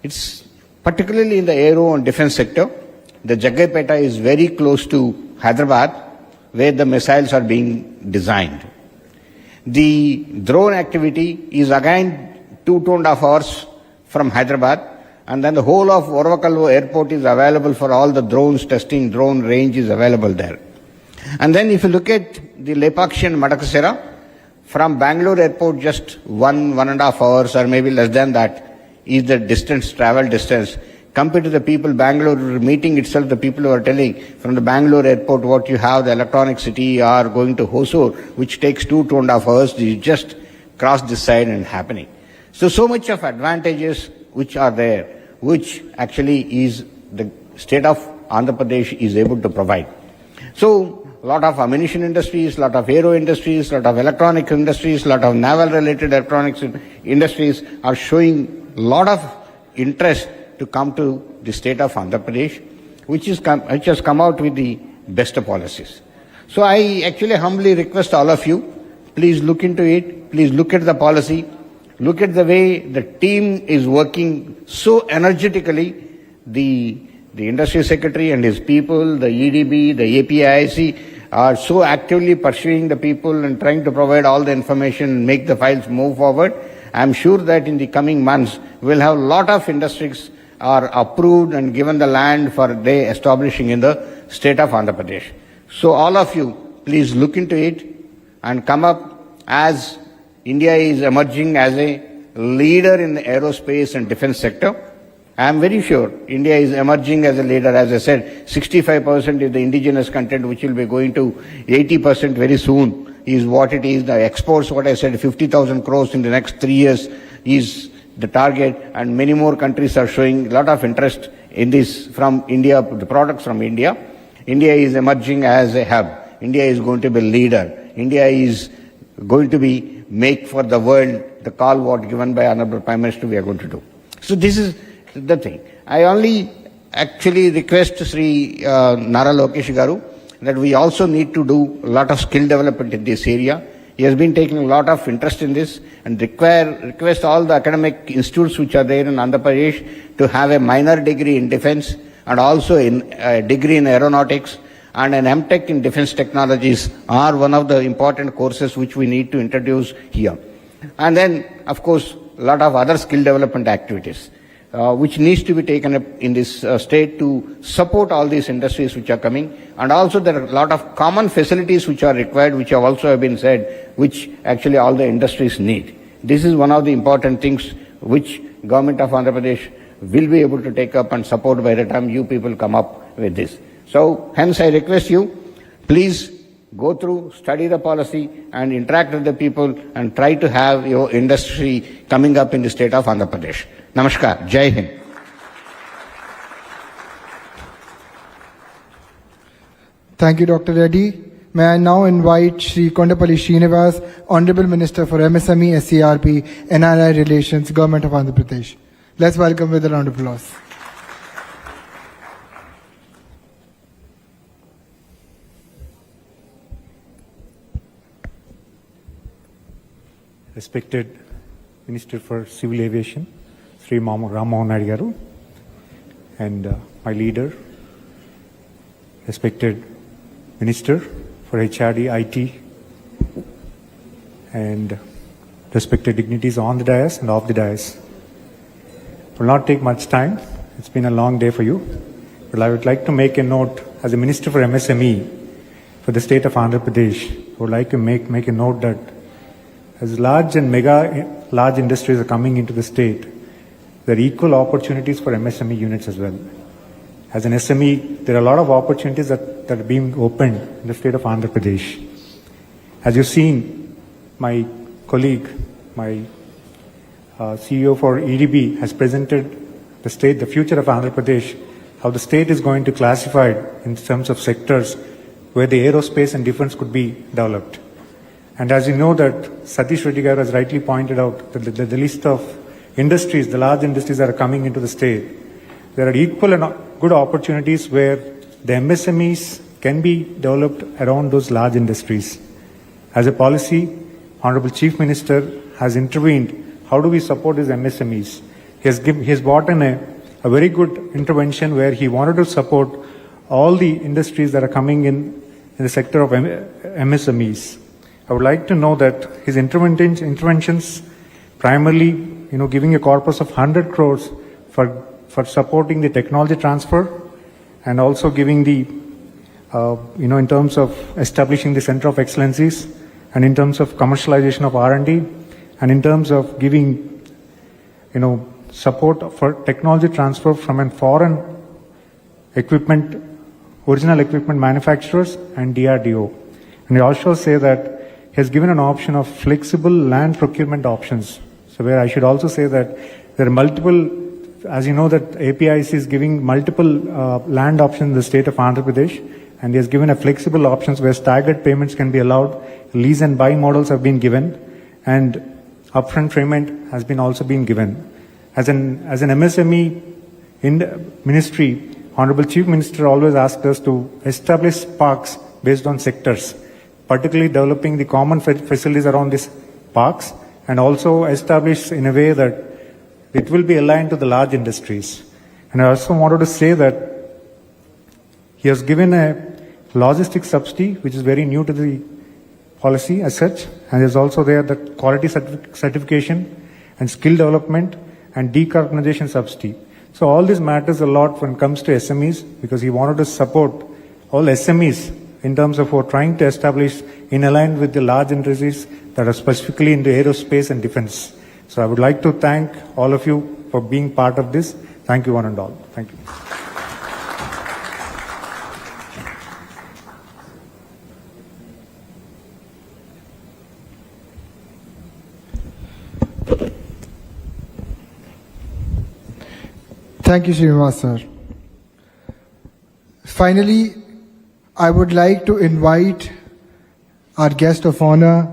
it's particularly in the aero and defense sector. The Jagaipeta is very close to Hyderabad, where the missiles are being designed. The drone activity is again 2.5 hours from Hyderabad, and then the whole of Orvakallu airport is available for all the drones testing. Drone range is available there. And then if you look at the Lepakshi and Madakasera, from Bangalore airport just 1.5 hours or maybe less than that is the distance, travel distance. Compared to the people, Bangalore meeting itself, the people who are telling from the Bangalore airport what you have, the electronic city, or going to Hosur, which takes 2.5 hours, you just cross this side and happening. So much of advantages which are there, which actually is the state of Andhra Pradesh is able to provide. So lot of ammunition industries, lot of aero industries, lot of electronic industries, lot of naval related electronics industries are showing lot of interest to come to the state of Andhra Pradesh, which has come out with the best policies. So I actually humbly request all of you, please look into it, please look at the policy, look at the way the team is working so energetically, the industry secretary and his people, the EDB, the APIIC are so actively pursuing the people and trying to provide all the information and make the files move forward. I am sure that in the coming months, we'll have a lot of industries are approved and given the land for their establishing in the state of Andhra Pradesh. So all of you, please look into it and come up as India is emerging as a leader in the aerospace and defense sector. I am very sure India is emerging as a leader. As I said, 65% is the indigenous content, which will be going to 80% very soon, is what it is. The exports, what I said, 50,000 crores in the next 3 years is the target, and many more countries are showing a lot of interest in this from India, the products from India. India is emerging as a hub. India is going to be a leader. India is going to be make for the world the call what given by Honorable Prime Minister we are going to do. So this is the thing. I only actually request Sri Nara Lokesh Garu that we also need to do a lot of skill development in this area. He has been taking a lot of interest in this and request all the academic institutes which are there in Andhra Pradesh to have a minor degree in defense and also in a degree in aeronautics, and an MTech in defense technologies are one of the important courses which we need to introduce here. And then, of course, a lot of other skill development activities which needs to be taken up in this state to support all these industries which are coming. And also there are a lot of common facilities which are required, which have also been said, which actually all the industries need. This is one of the important things which Government of Andhra Pradesh will be able to take up and support by the time you people come up with this. So hence I request you, please go through, study the policy and interact with the people and try to have your industry coming up in the state of Andhra Pradesh. Namaskar. Jai Hind. Thank you, Dr. Reddy. May I now invite Shri Kondapalli Srinivas, Honorable Minister for MSME, SCRP, NRI Relations, Government of Andhra Pradesh. Let's welcome with a round of applause. Respected Minister for Civil Aviation, Sri Ram Mohan Naidu Garu, and my leader, respected Minister for HRD, IT, and respected dignitaries on the dais and off the dais. It will not take much time. It's been a long day for you. But I would like to make a note as a Minister for MSME for the state of Andhra Pradesh. I would like to make a note that as large and large industries are coming into the state, there are equal opportunities for MSME units as well. As an SME, there are a lot of opportunities that are being opened in the state of Andhra Pradesh. As you've seen, my colleague, my CEO for EDB has presented the future of Andhra Pradesh, how the state is going to classify in terms of sectors where the aerospace and defense could be developed. And as you know that Satish Reddy Garu has rightly pointed out that the list of industries, the large industries that are coming into the state, there are equal and good opportunities where the MSMEs can be developed around those large industries. As a policy, Honorable Chief Minister has intervened. How do we support his MSMEs? He has brought in a very good intervention where he wanted to support all the industries that are coming in the sector of MSMEs. I would like to know that his interventions primarily, giving a corpus of 100 crores for supporting the technology transfer and also giving the, in terms of establishing the center of excellencies and in terms of commercialization of R&D and in terms of giving, support for technology transfer from a foreign original equipment manufacturers and DRDO. And we also say that he has given an option of flexible land procurement options. So where I should also say that there are multiple, as you know that APIC is giving multiple land options in the state of Andhra Pradesh, and he has given a flexible options where staggered payments can be allowed. Lease and buy models have been given, and upfront payment has been also been given. As an MSME ministry, Honorable Chief Minister always asked us to establish parks based on sectors, particularly developing the common facilities around these parks, and also establish in a way that it will be aligned to the large industries. And I also wanted to say that he has given a logistics subsidy, which is very new to the policy as such, and there's also there the quality certification and skill development and decarbonization subsidy. So all this matters a lot when it comes to SMEs, because he wanted to support all SMEs in terms of trying to establish in alignment with the large industries that are specifically into aerospace and defense. So I would like to thank all of you for being part of this. Thank you one and all. Thank you. Thank you, Srinivas sir. Finally, I would like to invite our guest of honor,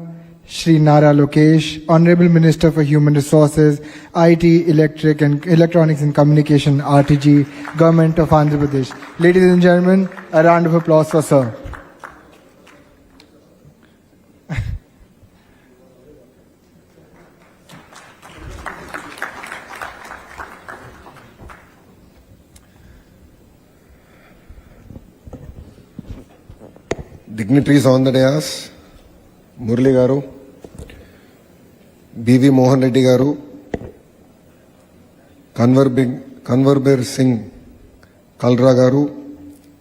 Shri Nara Lokesh, Honorable Minister for Human Resources, IT, Electronics and Communication, RTG, Government of Andhra Pradesh. Ladies and gentlemen, a round of applause for sir. Dignitaries on the dais, Murli Garu, B.V. Mohan Reddy Garu, Kanwarbir Singh Kalra Garu,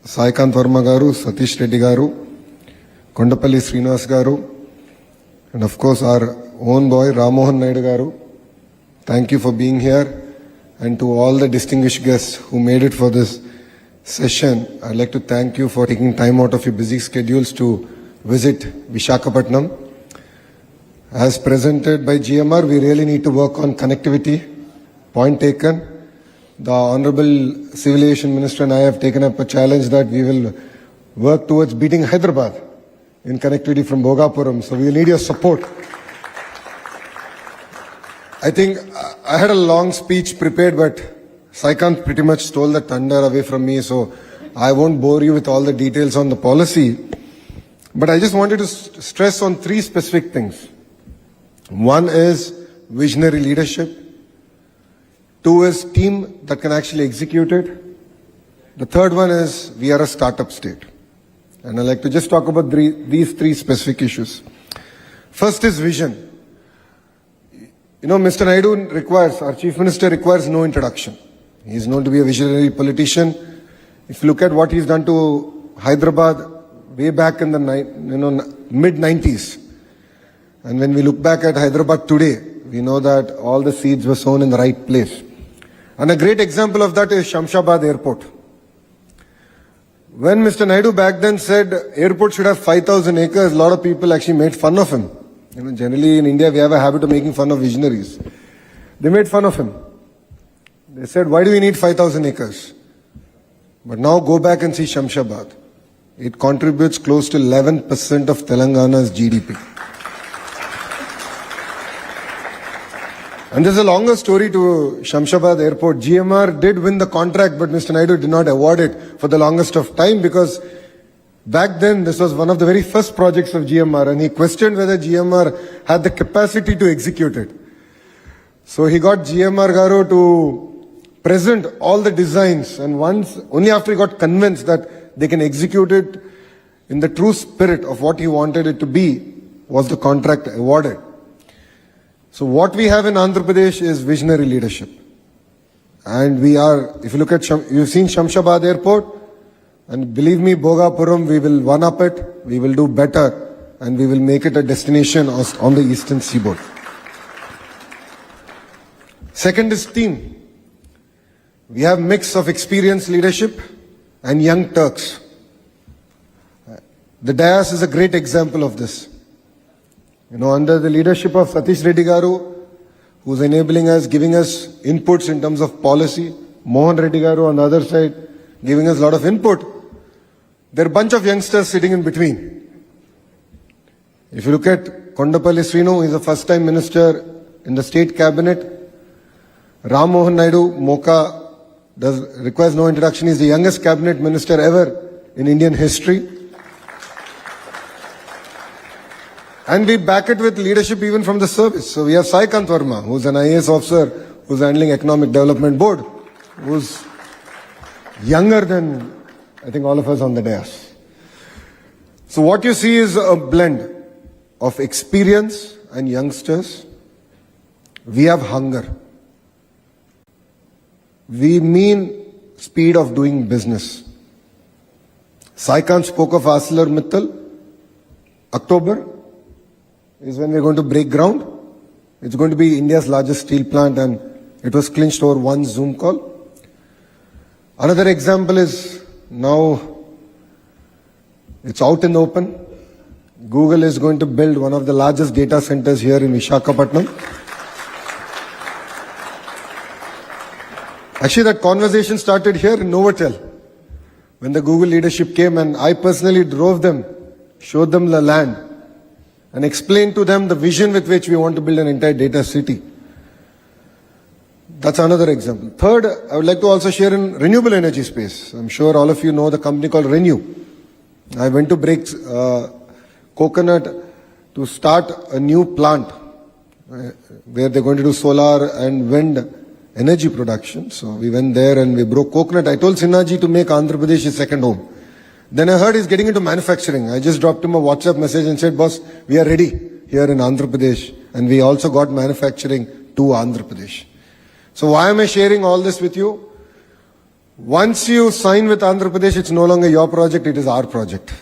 Saikant Verma Garu, Satish Reddy Garu, Kondapalli Srinivas Garu, and of course our own boy Ramohan Naidu Garu. Thank you for being here, and to all the distinguished guests who made it for this session, I'd like to thank you for taking time out of your busy schedules to visit Visakhapatnam. As presented by GMR, we really need to work on connectivity. Point taken. The Honorable Civil Aviation Minister and I have taken up a challenge that we will work towards beating Hyderabad in connectivity from Bhogapuram. So we will need your support. I think I had a long speech prepared, but Saikant pretty much stole the thunder away from me, so I won't bore you with all the details on the policy. But I just wanted to stress on three specific things. One is visionary leadership. Two is team that can actually execute it. The third one is we are a startup state. And I'd like to just talk about these three specific issues. First is vision. You know, Mr. Naidu requires, our Chief Minister requires no introduction. He is known to be a visionary politician. If you look at what he's done to Hyderabad way back in the mid-90s, and when we look back at Hyderabad today, we know that all the seeds were sown in the right place. And a great example of that is Shamshabad Airport. When Mr. Naidu back then said airport should have 5,000 acres, a lot of people actually made fun of him. You know, generally in India we have a habit of making fun of visionaries. They made fun of him. They said, why do we need 5,000 acres? But now go back and see Shamshabad. It contributes close to 11% of Telangana's GDP. And there's a longer story to Shamshabad Airport. GMR did win the contract, but Mr. Naidu did not award it for the longest of time because back then this was one of the very first projects of GMR, and he questioned whether GMR had the capacity to execute it. So he got GMR Garu to present all the designs, and only after he got convinced that they can execute it in the true spirit of what he wanted it to be, was the contract awarded. So what we have in Andhra Pradesh is visionary leadership. And we are, if you look at, you've seen Shamshabad Airport, and believe me, Bhogapuram, we will one-up it, we will do better, and we will make it a destination on the eastern seaboard. Second is team. We have mix of experienced leadership and young Turks. The dais is a great example of this. You know, under the leadership of Satish Reddy Garu, who's enabling us, giving us inputs in terms of policy, Mohan Reddy Garu on the other side, giving us a lot of input. There are a bunch of youngsters sitting in between. If you look at Kondapalli Srinu, he's a first-time minister in the state cabinet. Ram Mohan Naidu, Mocha, requires no introduction. He's the youngest cabinet minister ever in Indian history. And we back it with leadership even from the service. So we have Sai Kant Verma, who's an IAS officer, who's handling Economic Development Board, who's younger than, I think, all of us on the dais. So what you see is a blend of experience and youngsters. We have hunger. We mean speed of doing business. Sai Kant spoke of ArcelorMittal. October is when we're going to break ground. It's going to be India's largest steel plant, and it was clinched over one Zoom call. Another example is now it's out in the open. Google is going to build one of the largest data centers here in Visakhapatnam. Actually, that conversation started here in Novotel when the Google leadership came, and I personally drove them, showed them the land, and explained to them the vision with which we want to build an entire data city. That's another example. Third, I would like to also share in renewable energy space. I'm sure all of you know the company called Renew. I went to break coconut to start a new plant where they're going to do solar and wind energy production. So we went there and we broke coconut. I told Sinhaji to make Andhra Pradesh his second home. Then I heard he's getting into manufacturing. I just dropped him a WhatsApp message and said, boss, we are ready here in Andhra Pradesh. And we also got manufacturing to Andhra Pradesh. So why am I sharing all this with you? Once you sign with Andhra Pradesh, it's no longer your project, it is our project.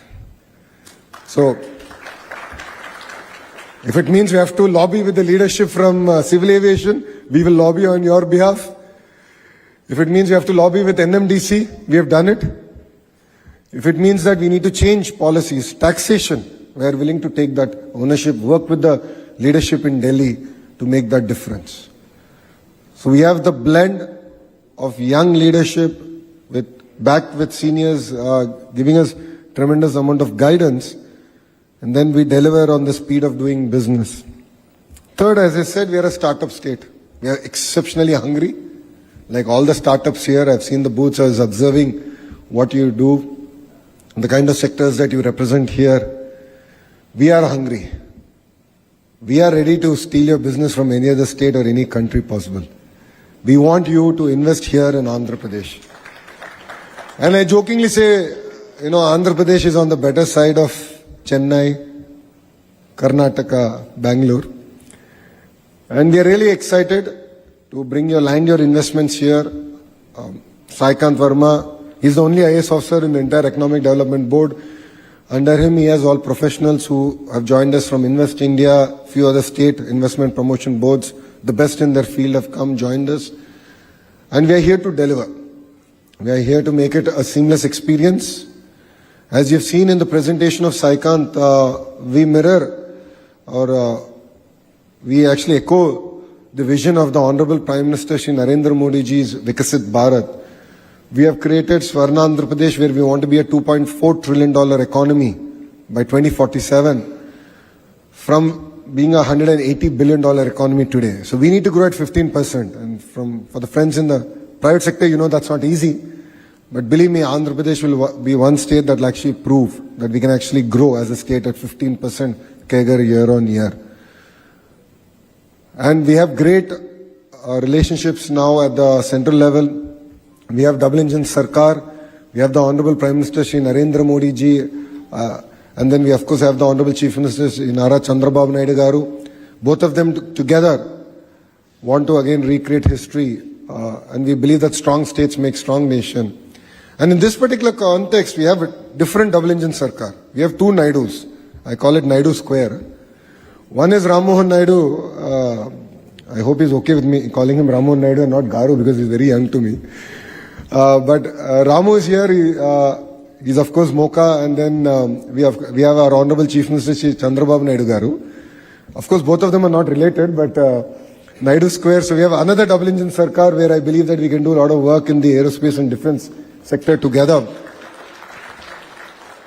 So if it means we have to lobby with the leadership from civil aviation, we will lobby on your behalf. If it means we have to lobby with NMDC, we have done it. If it means that we need to change policies, taxation, we are willing to take that ownership, work with the leadership in Delhi to make that difference. So we have the blend of young leadership backed with seniors giving us tremendous amount of guidance, and then we deliver on the speed of doing business. Third, as I said, we are a startup state. We are exceptionally hungry. Like all the startups here, I've seen the booths, I was observing what you do, the kind of sectors that you represent here. We are hungry. We are ready to steal your business from any other state or any country possible. We want you to invest here in Andhra Pradesh. And I jokingly say, Andhra Pradesh is on the better side of Chennai, Karnataka, Bangalore. And we are really excited to bring your investments here. Sai Kant Verma, he's the only IAS officer in the entire Economic Development Board. Under him, he has all professionals who have joined us from Invest India, few other state investment promotion boards. The best in their field have come, joined us. And we are here to deliver. We are here to make it a seamless experience. As you've seen in the presentation of Sai Kant, we mirror or we actually echo the vision of the Honorable Prime Minister Shri Narendra Modi ji's Vikasit Bharat. We have created Swarna Andhra Pradesh, where we want to be a $2.4 trillion economy by 2047 from being a $180 billion economy today. So we need to grow at 15%. And for the friends in the private sector, that's not easy. But believe me, Andhra Pradesh will be one state that will actually prove that we can actually grow as a state at 15% CAGR year on year. And we have great relationships now at the central level. We have double engine Sarkar. We have the Honorable Prime Minister Shri Narendra Modi ji. And then we of course have the Honorable Chief Minister Nara Chandrababu Naidu Garu. Both of them together want to again recreate history. And we believe that strong states make strong nation. And in this particular context, we have a different double engine Sarkar. We have two Naidus. I call it Naidu Square. One is Ram Mohan Naidu. I hope he's okay with me calling him Ram Mohan Naidu and not Garu because he's very young to me. But Ramu is here. He's of course Mocha, and then we have our Honorable Chief Minister Shri Chandrababu Naidu Garu. Of course, both of them are not related, but Naidu Square. So we have another double engine Sarkar where I believe that we can do a lot of work in the aerospace and defense sector together.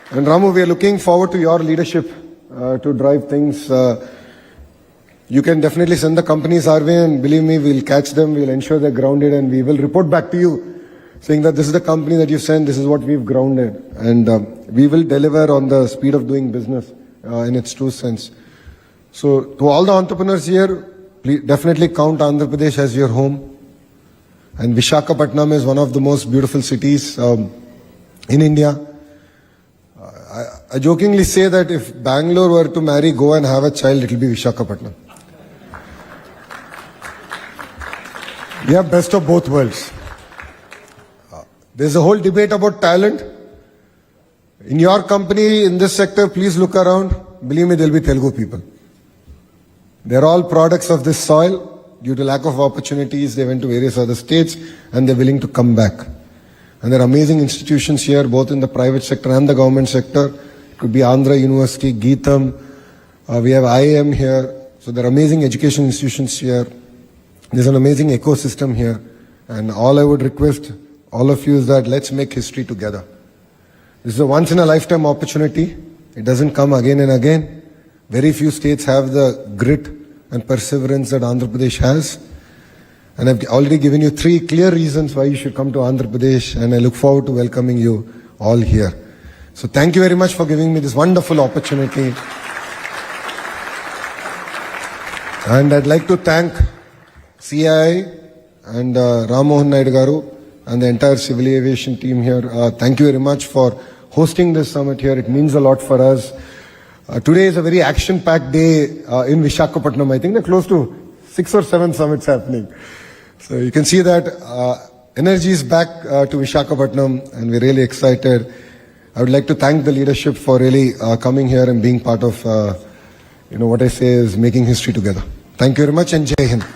And Ramu, we are looking forward to your leadership to drive things. You can definitely send the companies our way, and believe me, we'll catch them, we'll ensure they're grounded, and we will report back to you saying that this is the company that you sent, this is what we've grounded. And we will deliver on the speed of doing business in its true sense. So to all the entrepreneurs here, please definitely count Andhra Pradesh as your home. And Visakhapatnam is one of the most beautiful cities in India. I jokingly say that if Bangalore were to marry Goa and have a child, it will be Visakhapatnam. We have best of both worlds. There's a whole debate about talent. In your company, in this sector, please look around. Believe me, there will be Telugu people. They're all products of this soil. Due to lack of opportunities, they went to various other states and they're willing to come back. And there are amazing institutions here, both in the private sector and the government sector. It could be Andhra University, Geetham. We have IIM here. So there are amazing education institutions here. There's an amazing ecosystem here. And all I would request all of you is that let's make history together. This is a once in a lifetime opportunity. It doesn't come again and again. Very few states have the grit and perseverance that Andhra Pradesh has. And I've already given you 3 clear reasons why you should come to Andhra Pradesh, and I look forward to welcoming you all here. So thank you very much for giving me this wonderful opportunity. And I'd like to thank CII and Ram Mohan Naidu Garu and the entire civil aviation team here. Thank you very much for hosting this summit here. It means a lot for us. Today is a very action-packed day in Visakhapatnam. I think there are close to 6 or 7 summits happening. So you can see that energy is back to Visakhapatnam, and we're really excited. I would like to thank the leadership for really coming here and being part of, what I say is making history together. Thank you very much, and Jai Hind.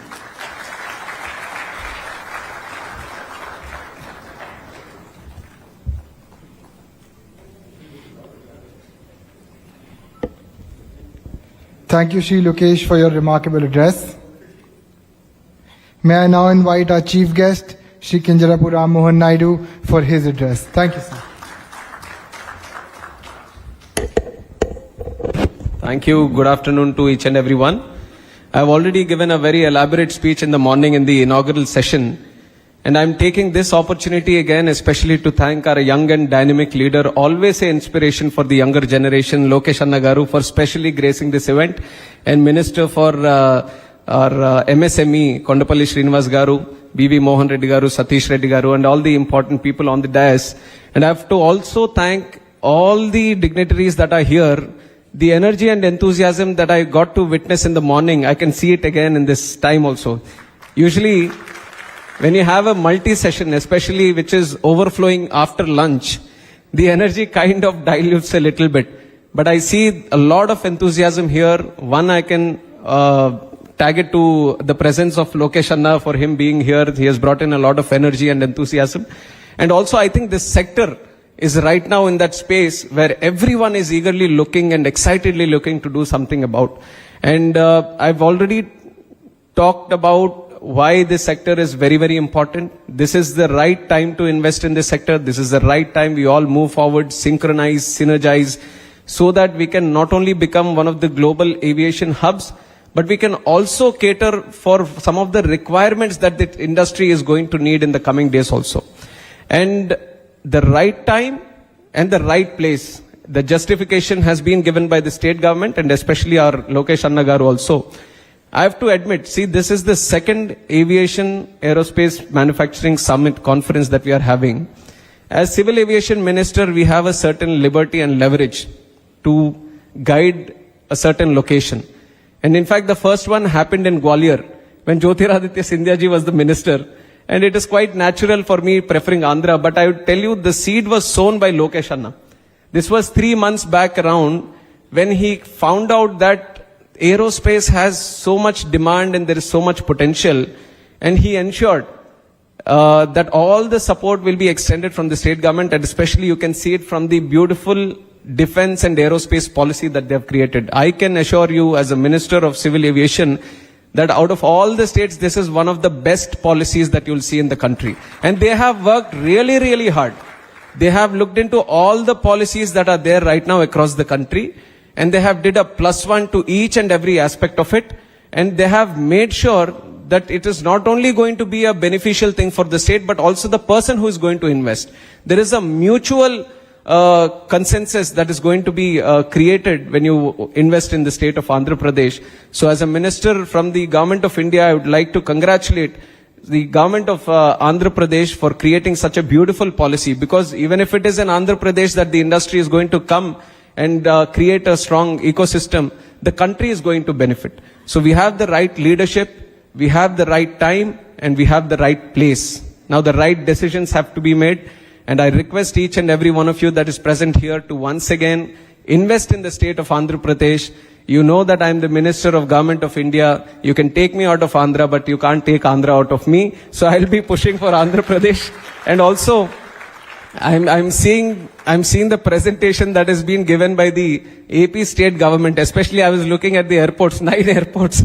Thank you, Shri Lokesh, for your remarkable address. May I now invite our chief guest, Shri Kinjarapu Ram Mohan Naidu, for his address. Thank you, sir. Thank you. Good afternoon to each and everyone. I've already given a very elaborate speech in the morning in the inaugural session. And I'm taking this opportunity again, especially to thank our young and dynamic leader, always an inspiration for the younger generation, Lokesh Anna Garu, for specially gracing this event, and Minister for our MSME, Kondapalli Srinivas Garu, BV Mohan Reddy Garu, Satish Reddy Garu, and all the important people on the dais. And I have to also thank all the dignitaries that are here. The energy and enthusiasm that I got to witness in the morning, I can see it again in this time also. Usually, when you have a multi-session, especially which is overflowing after lunch, the energy kind of dilutes a little bit. But I see a lot of enthusiasm here. One, I can tag it to the presence of Lokesh Anna for him being here. He has brought in a lot of energy and enthusiasm. And also, I think this sector is right now in that space where everyone is eagerly looking and excitedly looking to do something about. And I've already talked about why this sector is very, very important. This is the right time to invest in this sector. This is the right time we all move forward, synchronize, synergize, so that we can not only become one of the global aviation hubs, but we can also cater for some of the requirements that the industry is going to need in the coming days also. And the right time and the right place. The justification has been given by the state government and especially our Lokesh Anna Garu also. I have to admit, see, this is the second aviation aerospace manufacturing summit conference that we are having. As civil aviation minister, we have a certain liberty and leverage to guide a certain location. And in fact, the first one happened in Gwalior when Jyotiraditya Scindia ji was the minister. And it is quite natural for me preferring Andhra, but I would tell you the seed was sown by Lokesh Anna. This was 3 months back around when he found out that aerospace has so much demand and there is so much potential, and he ensured that all the support will be extended from the state government, and especially you can see it from the beautiful defense and aerospace policy that they have created. I can assure you as a Minister of Civil Aviation that out of all the states, this is one of the best policies that you'll see in the country. And they have worked really, really hard. They have looked into all the policies that are there right now across the country, and they have did a +1 to each and every aspect of it, and they have made sure that it is not only going to be a beneficial thing for the state, but also the person who is going to invest. There is a mutual consensus that is going to be created when you invest in the state of Andhra Pradesh. So as a minister from the government of India, I would like to congratulate the government of Andhra Pradesh for creating such a beautiful policy, because even if it is in Andhra Pradesh that the industry is going to come and create a strong ecosystem, the country is going to benefit. So we have the right leadership, we have the right time, and we have the right place. Now the right decisions have to be made, and I request each and every one of you that is present here to once again invest in the state of Andhra Pradesh. You know that I am the Minister of Government of India. You can take me out of Andhra, but you can't take Andhra out of me. So I'll be pushing for Andhra Pradesh. And also, I'm seeing the presentation that has been given by the AP state government. Especially, I was looking at the airports, 9 airports.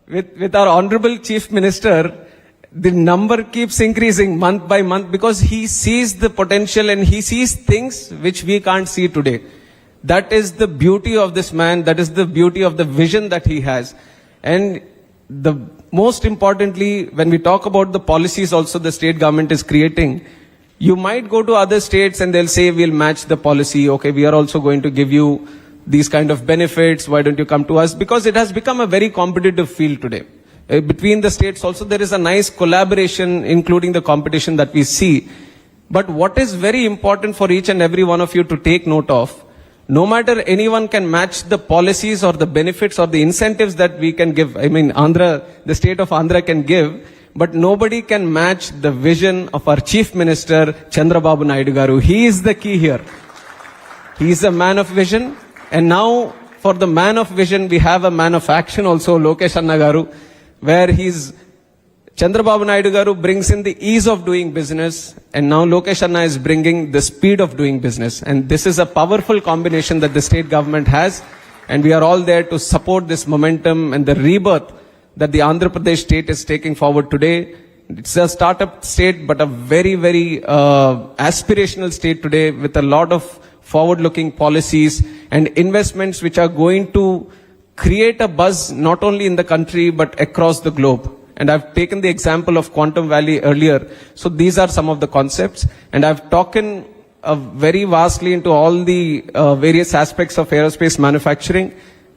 With our Honorable Chief Minister, the number keeps increasing month by month, because he sees the potential and he sees things which we can't see today. That is the beauty of this man. That is the beauty of the vision that he has. And the most importantly, when we talk about the policies also the state government is creating, you might go to other states and they'll say, we'll match the policy. Okay, we are also going to give you these kind of benefits. Why don't you come to us? Because it has become a very competitive field today. Between the states also, there is a nice collaboration, including the competition that we see. But what is very important for each and every one of you to take note of, no matter anyone can match the policies or the benefits or the incentives that we can give. I mean, the state of Andhra can give, but nobody can match the vision of our Chief Minister, Chandrababu Naidu Garu. He is the key here. He is a man of vision. And now, for the man of vision, we have a man of action also, Lokesh Anna Garu, where Chandrababu Naidu Garu brings in the ease of doing business, and now Lokesh Anna is bringing the speed of doing business. And this is a powerful combination that the state government has, and we are all there to support this momentum and the rebirth that the Andhra Pradesh state is taking forward today. It's a startup state, but a very, very aspirational state today, with a lot of forward-looking policies and investments which are going to create a buzz not only in the country but across the globe. And I've taken the example of Quantum Valley earlier. So these are some of the concepts. And I've talked very vastly into all the various aspects of aerospace manufacturing.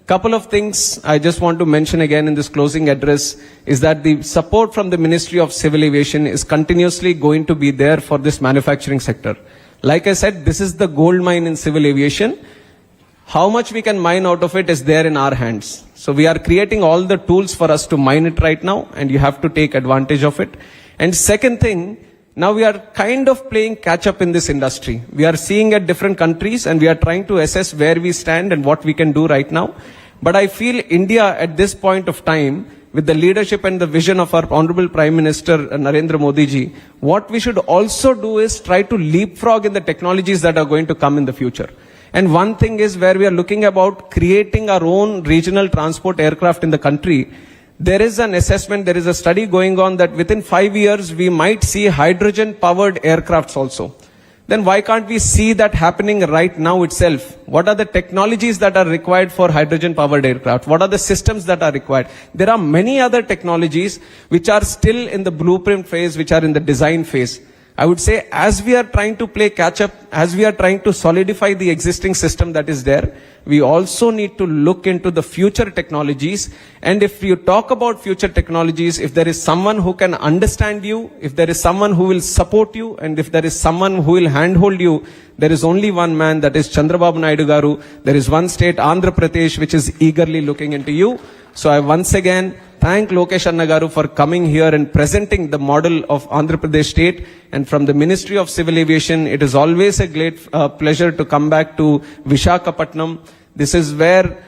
Couple of things I just want to mention again in this closing address is that the support from the Ministry of Civil Aviation is continuously going to be there for this manufacturing sector. Like I said, this is the gold mine in civil aviation. How much we can mine out of it is there in our hands. So we are creating all the tools for us to mine it right now, and you have to take advantage of it. And second thing, now we are kind of playing catch up in this industry. We are seeing at different countries and we are trying to assess where we stand and what we can do right now. But I feel India at this point of time, with the leadership and the vision of our Honorable Prime Minister Narendra Modi ji, what we should also do is try to leapfrog in the technologies that are going to come in the future. And one thing is where we are looking about creating our own regional transport aircraft in the country. There is an assessment, there is a study going on that within 5 years we might see hydrogen powered aircrafts also. Then why can't we see that happening right now itself? What are the technologies that are required for hydrogen powered aircraft? What are the systems that are required? There are many other technologies which are still in the blueprint phase, which are in the design phase. I would say as we are trying to play catch up, as we are trying to solidify the existing system that is there, we also need to look into the future technologies. And if you talk about future technologies, if there is someone who can understand you, if there is someone who will support you, and if there is someone who will handhold you, there is only one man, that is Chandrababu Naidu Garu. There is one state, Andhra Pradesh, which is eagerly looking into you. So I once again thank Lokesh Anna Garu for coming here and presenting the model of Andhra Pradesh state. And from the Ministry of Civil Aviation, it is always a great pleasure to come back to Visakhapatnam. This is where,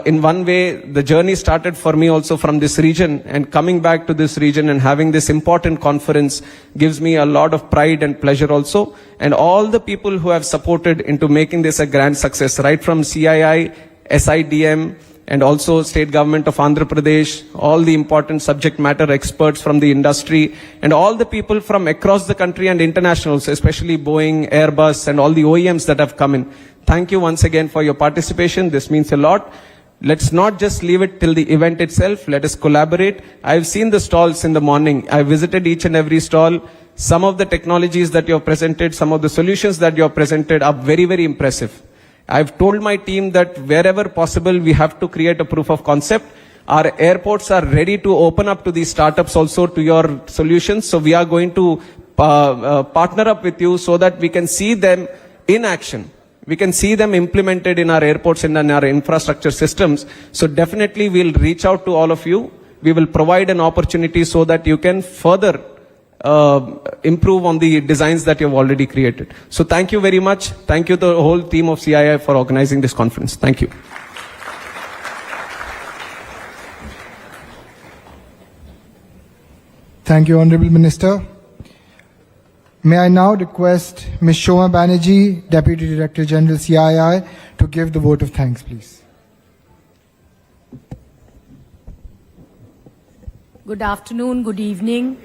in one way, the journey started for me also from this region. And coming back to this region and having this important conference gives me a lot of pride and pleasure also. And all the people who have supported into making this a grand success, right from CII, SIDM, and also state government of Andhra Pradesh, all the important subject matter experts from the industry, and all the people from across the country and internationals, especially Boeing, Airbus, and all the OEMs that have come in. Thank you once again for your participation. This means a lot. Let's not just leave it till the event itself. Let us collaborate. I've seen the stalls in the morning. I visited each and every stall. Some of the technologies that you have presented, some of the solutions that you have presented are very, very impressive. I've told my team that wherever possible, we have to create a proof of concept. Our airports are ready to open up to these startups also to your solutions. So we are going to partner up with you so that we can see them in action. We can see them implemented in our airports and in our infrastructure systems. So definitely we'll reach out to all of you. We will provide an opportunity so that you can further improve on the designs that you've already created. So thank you very much. Thank you to the whole team of CII for organizing this conference. Thank you. Thank you, Honorable Minister. May I now request Ms. Shoma Banerjee, Deputy Director General CII, to give the vote of thanks, please. Good afternoon, good evening.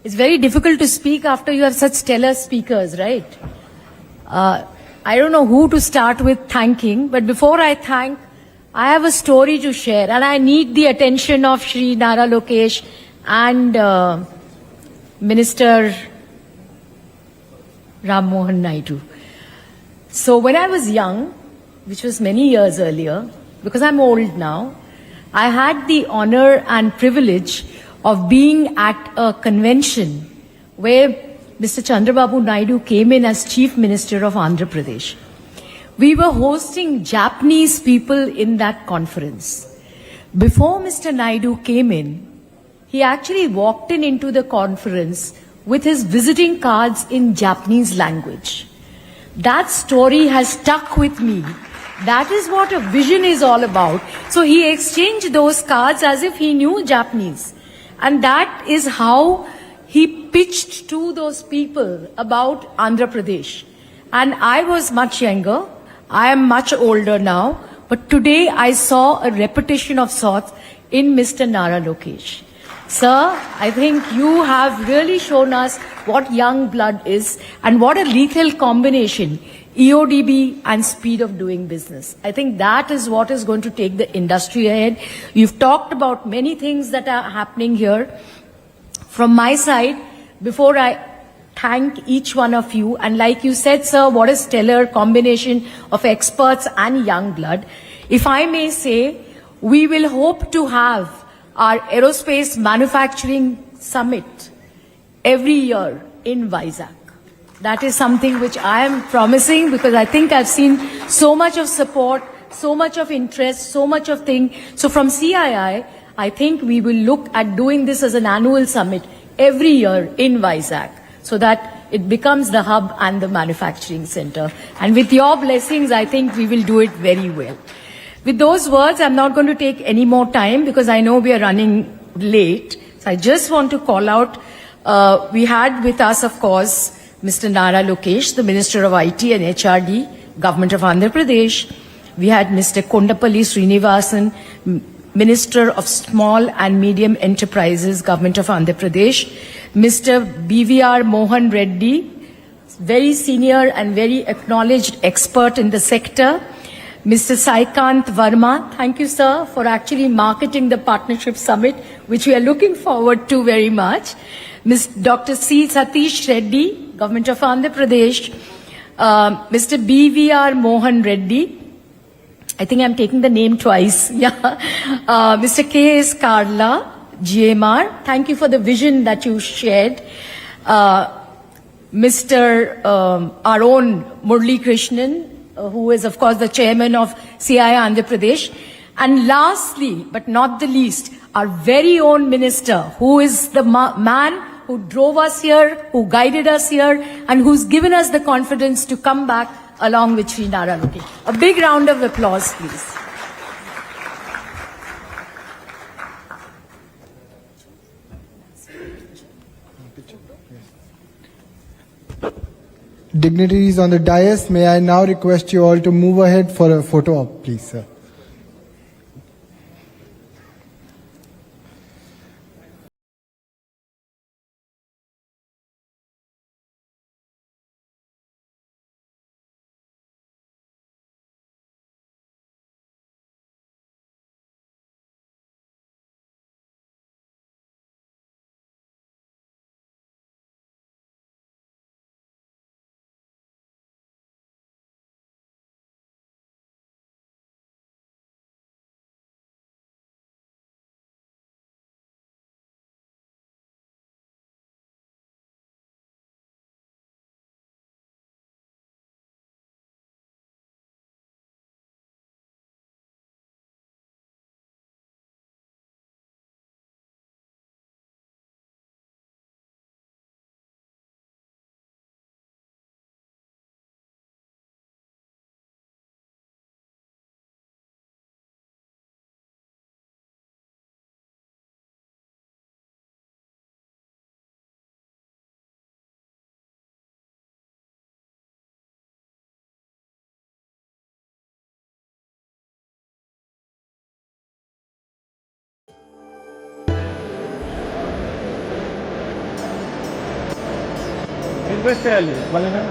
It's very difficult to speak after you have such stellar speakers, right? I don't know who to start with thanking, but before I thank, I have a story to share, and I need the attention of Shri Nara Lokesh and Minister Ram Mohan Naidu. So when I was young, which was many years earlier, because I'm old now, I had the honor and privilege of being at a convention where Mr. Chandrababu Naidu came in as Chief Minister of Andhra Pradesh. We were hosting Japanese people in that conference. Before Mr. Naidu came in, he actually walked into the conference with his visiting cards in Japanese language. That story has stuck with me. That is what a vision is all about. So he exchanged those cards as if he knew Japanese. And that is how he pitched to those people about Andhra Pradesh. And I was much younger. I am much older now. But today I saw a repetition of sorts in Mr. Nara Lokesh. Sir, I think you have really shown us what young blood is and what a lethal combination, EODB and speed of doing business. I think that is what is going to take the industry ahead. You've talked about many things that are happening here. From my side, before I thank each one of you, and like you said, sir, what a stellar combination of experts and young blood. If I may say, we will hope to have our aerospace manufacturing summit every year in Vizag. That is something which I am promising because I think I've seen so much of support, so much of interest, so much of thing. So from CII, I think we will look at doing this as an annual summit every year in Vizag so that it becomes the hub and the manufacturing center. And with your blessings, I think we will do it very well. With those words, I'm not going to take any more time because I know we are running late. So I just want to call out, we had with us, of course, Mr. Nara Lokesh, the Minister of IT and HRD, Government of Andhra Pradesh. We had Mr. Kondapalli Srinivasan, Minister of Small and Medium Enterprises, Government of Andhra Pradesh. Mr. BVR Mohan Reddy, very senior and very acknowledged expert in the sector. Mr. Saikant Verma, thank you, sir, for actually marketing the Partnership Summit, which we are looking forward to very much. Dr. C. Satish Reddy, Government of Andhra Pradesh. Mr. BVR Mohan Reddy, I think I'm taking the name twice. Yeah. Mr. K.S. Karla, GMR, thank you for the vision that you shared. Mr. Our own Murli Krishnan, who is, of course, the chairman of CII Andhra Pradesh. And lastly, but not the least, our very own minister, who is the man who drove us here, who guided us here, and who's given us the confidence to come back along with Sri Nara Lokesh. A big round of applause, please. Dignitaries on the dais, may I now request you all to move ahead for a photo op, please, sir. Request చేయాలి వాళ్ళని